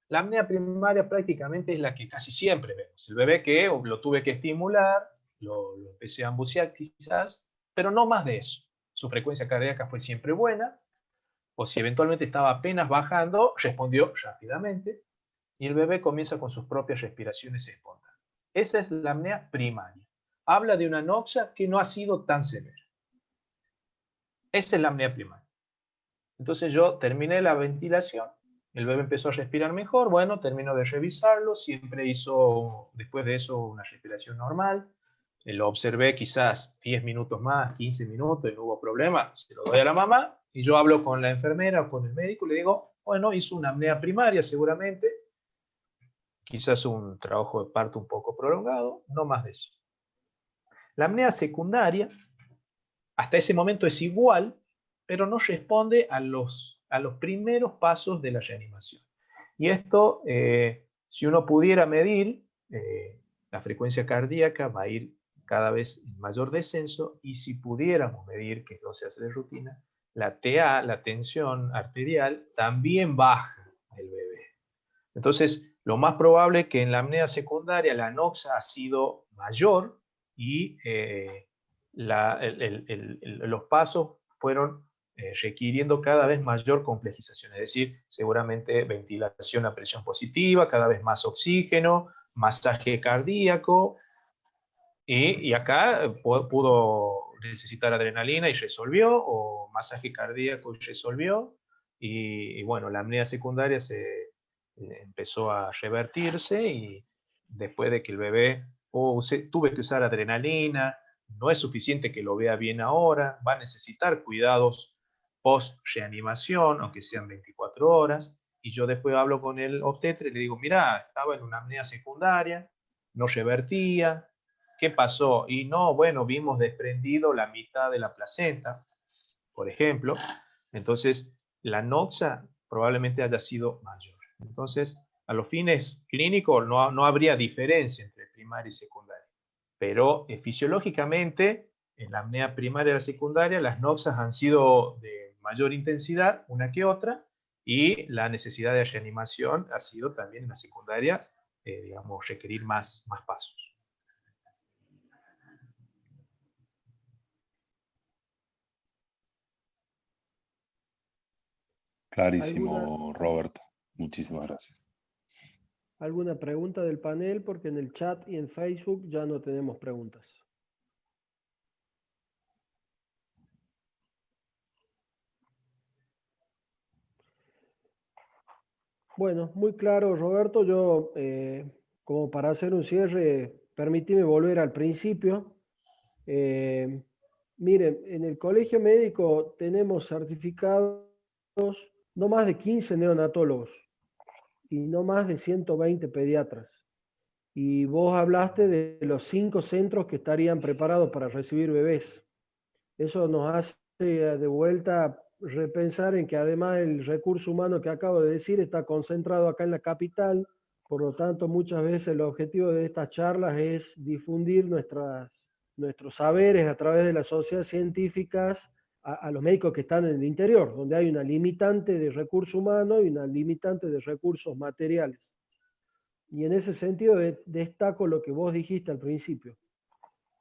La apnea primaria prácticamente es la que casi siempre vemos. El bebé que lo tuve que estimular, lo empecé a bucear quizás, pero no más de eso. Su frecuencia cardíaca fue siempre buena, o si eventualmente estaba apenas bajando, respondió rápidamente, y el bebé comienza con sus propias respiraciones espontáneas. Esa es la apnea primaria. Habla de una anoxia que no ha sido tan severa. Esa es la apnea primaria. Entonces yo terminé la ventilación, el bebé empezó a respirar mejor, bueno, termino de revisarlo, siempre hizo después de eso una respiración normal, lo observé quizás 10 minutos más, 15 minutos y no hubo problema, se lo doy a la mamá y yo hablo con la enfermera o con el médico y le digo, bueno, hizo una apnea primaria seguramente, quizás un trabajo de parto un poco prolongado, no más de eso. La apnea secundaria, hasta ese momento es igual, pero no responde a los primeros pasos de la reanimación. Y esto, si uno pudiera medir, la frecuencia cardíaca va a ir cada vez en mayor descenso, y si pudiéramos medir, que no se hace de rutina, la TA, la tensión arterial, también baja el bebé. Entonces, lo más probable es que en la apnea secundaria la anoxia ha sido mayor y los pasos fueron requiriendo cada vez mayor complejización, es decir, seguramente ventilación a presión positiva, cada vez más oxígeno, masaje cardíaco, y acá pudo necesitar adrenalina y resolvió, o masaje cardíaco y resolvió, y bueno, la apnea secundaria empezó a revertirse, y después de que el bebé, tuve que usar adrenalina, no es suficiente que lo vea bien ahora, va a necesitar cuidados post-reanimación, aunque sean 24 horas, y yo después hablo con el obstetra y le digo, mira, estaba en una apnea secundaria, no revertía, ¿qué pasó? Y no, bueno, vimos desprendido la mitad de la placenta, por ejemplo, entonces la anoxia probablemente haya sido mayor. Entonces, a los fines clínicos no habría diferencia entre primaria y secundaria, pero fisiológicamente, en la apnea primaria y la secundaria, las noxias han sido de mayor intensidad, una que otra, y la necesidad de reanimación ha sido también en la secundaria, digamos, requerir más pasos. Clarísimo, Roberto. Muchísimas gracias. ¿Alguna pregunta del panel? Porque en el chat y en Facebook ya no tenemos preguntas. Bueno, muy claro, Roberto. Yo, como para hacer un cierre, permíteme volver al principio. Miren, en el colegio médico tenemos certificados no más de 15 neonatólogos y no más de 120 pediatras. Y vos hablaste de los 5 centros que estarían preparados para recibir bebés. Eso nos hace de vuelta repensar en que además el recurso humano que acabo de decir está concentrado acá en la capital. Por lo tanto, muchas veces el objetivo de estas charlas es difundir nuestros saberes a través de las sociedades científicas a los médicos que están en el interior, donde hay una limitante de recurso humano y una limitante de recursos materiales. Y en ese sentido destaco lo que vos dijiste al principio,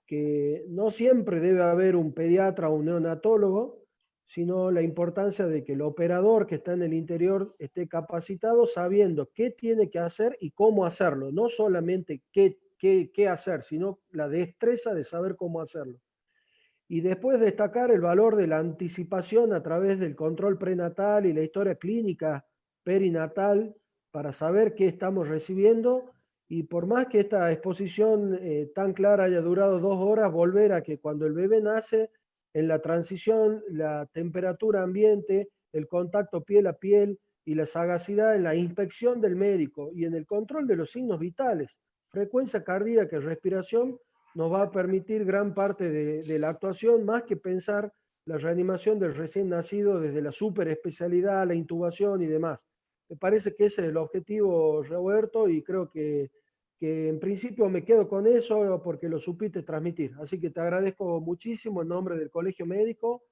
que no siempre debe haber un pediatra o un neonatólogo, sino la importancia de que el operador que está en el interior esté capacitado sabiendo qué tiene que hacer y cómo hacerlo, no solamente qué hacer, sino la destreza de saber cómo hacerlo. Y después destacar el valor de la anticipación a través del control prenatal y la historia clínica perinatal para saber qué estamos recibiendo, y por más que esta exposición tan clara haya durado 2 horas, volver a que cuando el bebé nace, en la transición, la temperatura ambiente, el contacto piel a piel y la sagacidad en la inspección del médico y en el control de los signos vitales, frecuencia cardíaca y respiración, nos va a permitir gran parte de la actuación, más que pensar la reanimación del recién nacido desde la superespecialidad, la intubación y demás. Me parece que ese es el objetivo, Roberto, y creo que en principio me quedo con eso porque lo supiste transmitir. Así que te agradezco muchísimo en nombre del Colegio Médico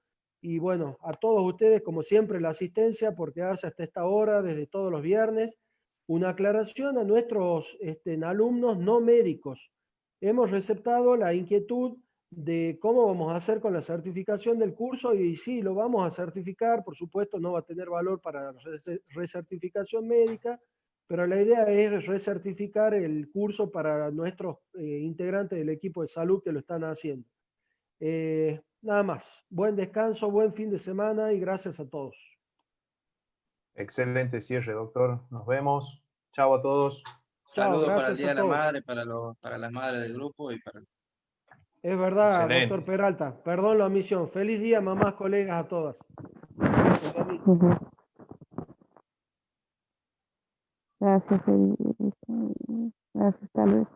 Y bueno, a todos ustedes, como siempre, la asistencia por quedarse hasta esta hora, desde todos los viernes. Una aclaración a nuestros alumnos no médicos. Hemos receptado la inquietud de cómo vamos a hacer con la certificación del curso y sí, lo vamos a certificar, por supuesto no va a tener valor para la recertificación médica, pero la idea es recertificar el curso para nuestros integrantes del equipo de salud que lo están haciendo. Nada más. Buen descanso, buen fin de semana y gracias a todos. Excelente cierre, doctor. Nos vemos. Chao a todos. Chao, Saludos para el gracias Día a de la todos. Madre, para las madres del grupo y para... Es verdad, Excelente. doctor Peralta. Perdón la omisión. Feliz día, mamás, colegas, a todas. Ujú. Gracias, gracias, tal vez.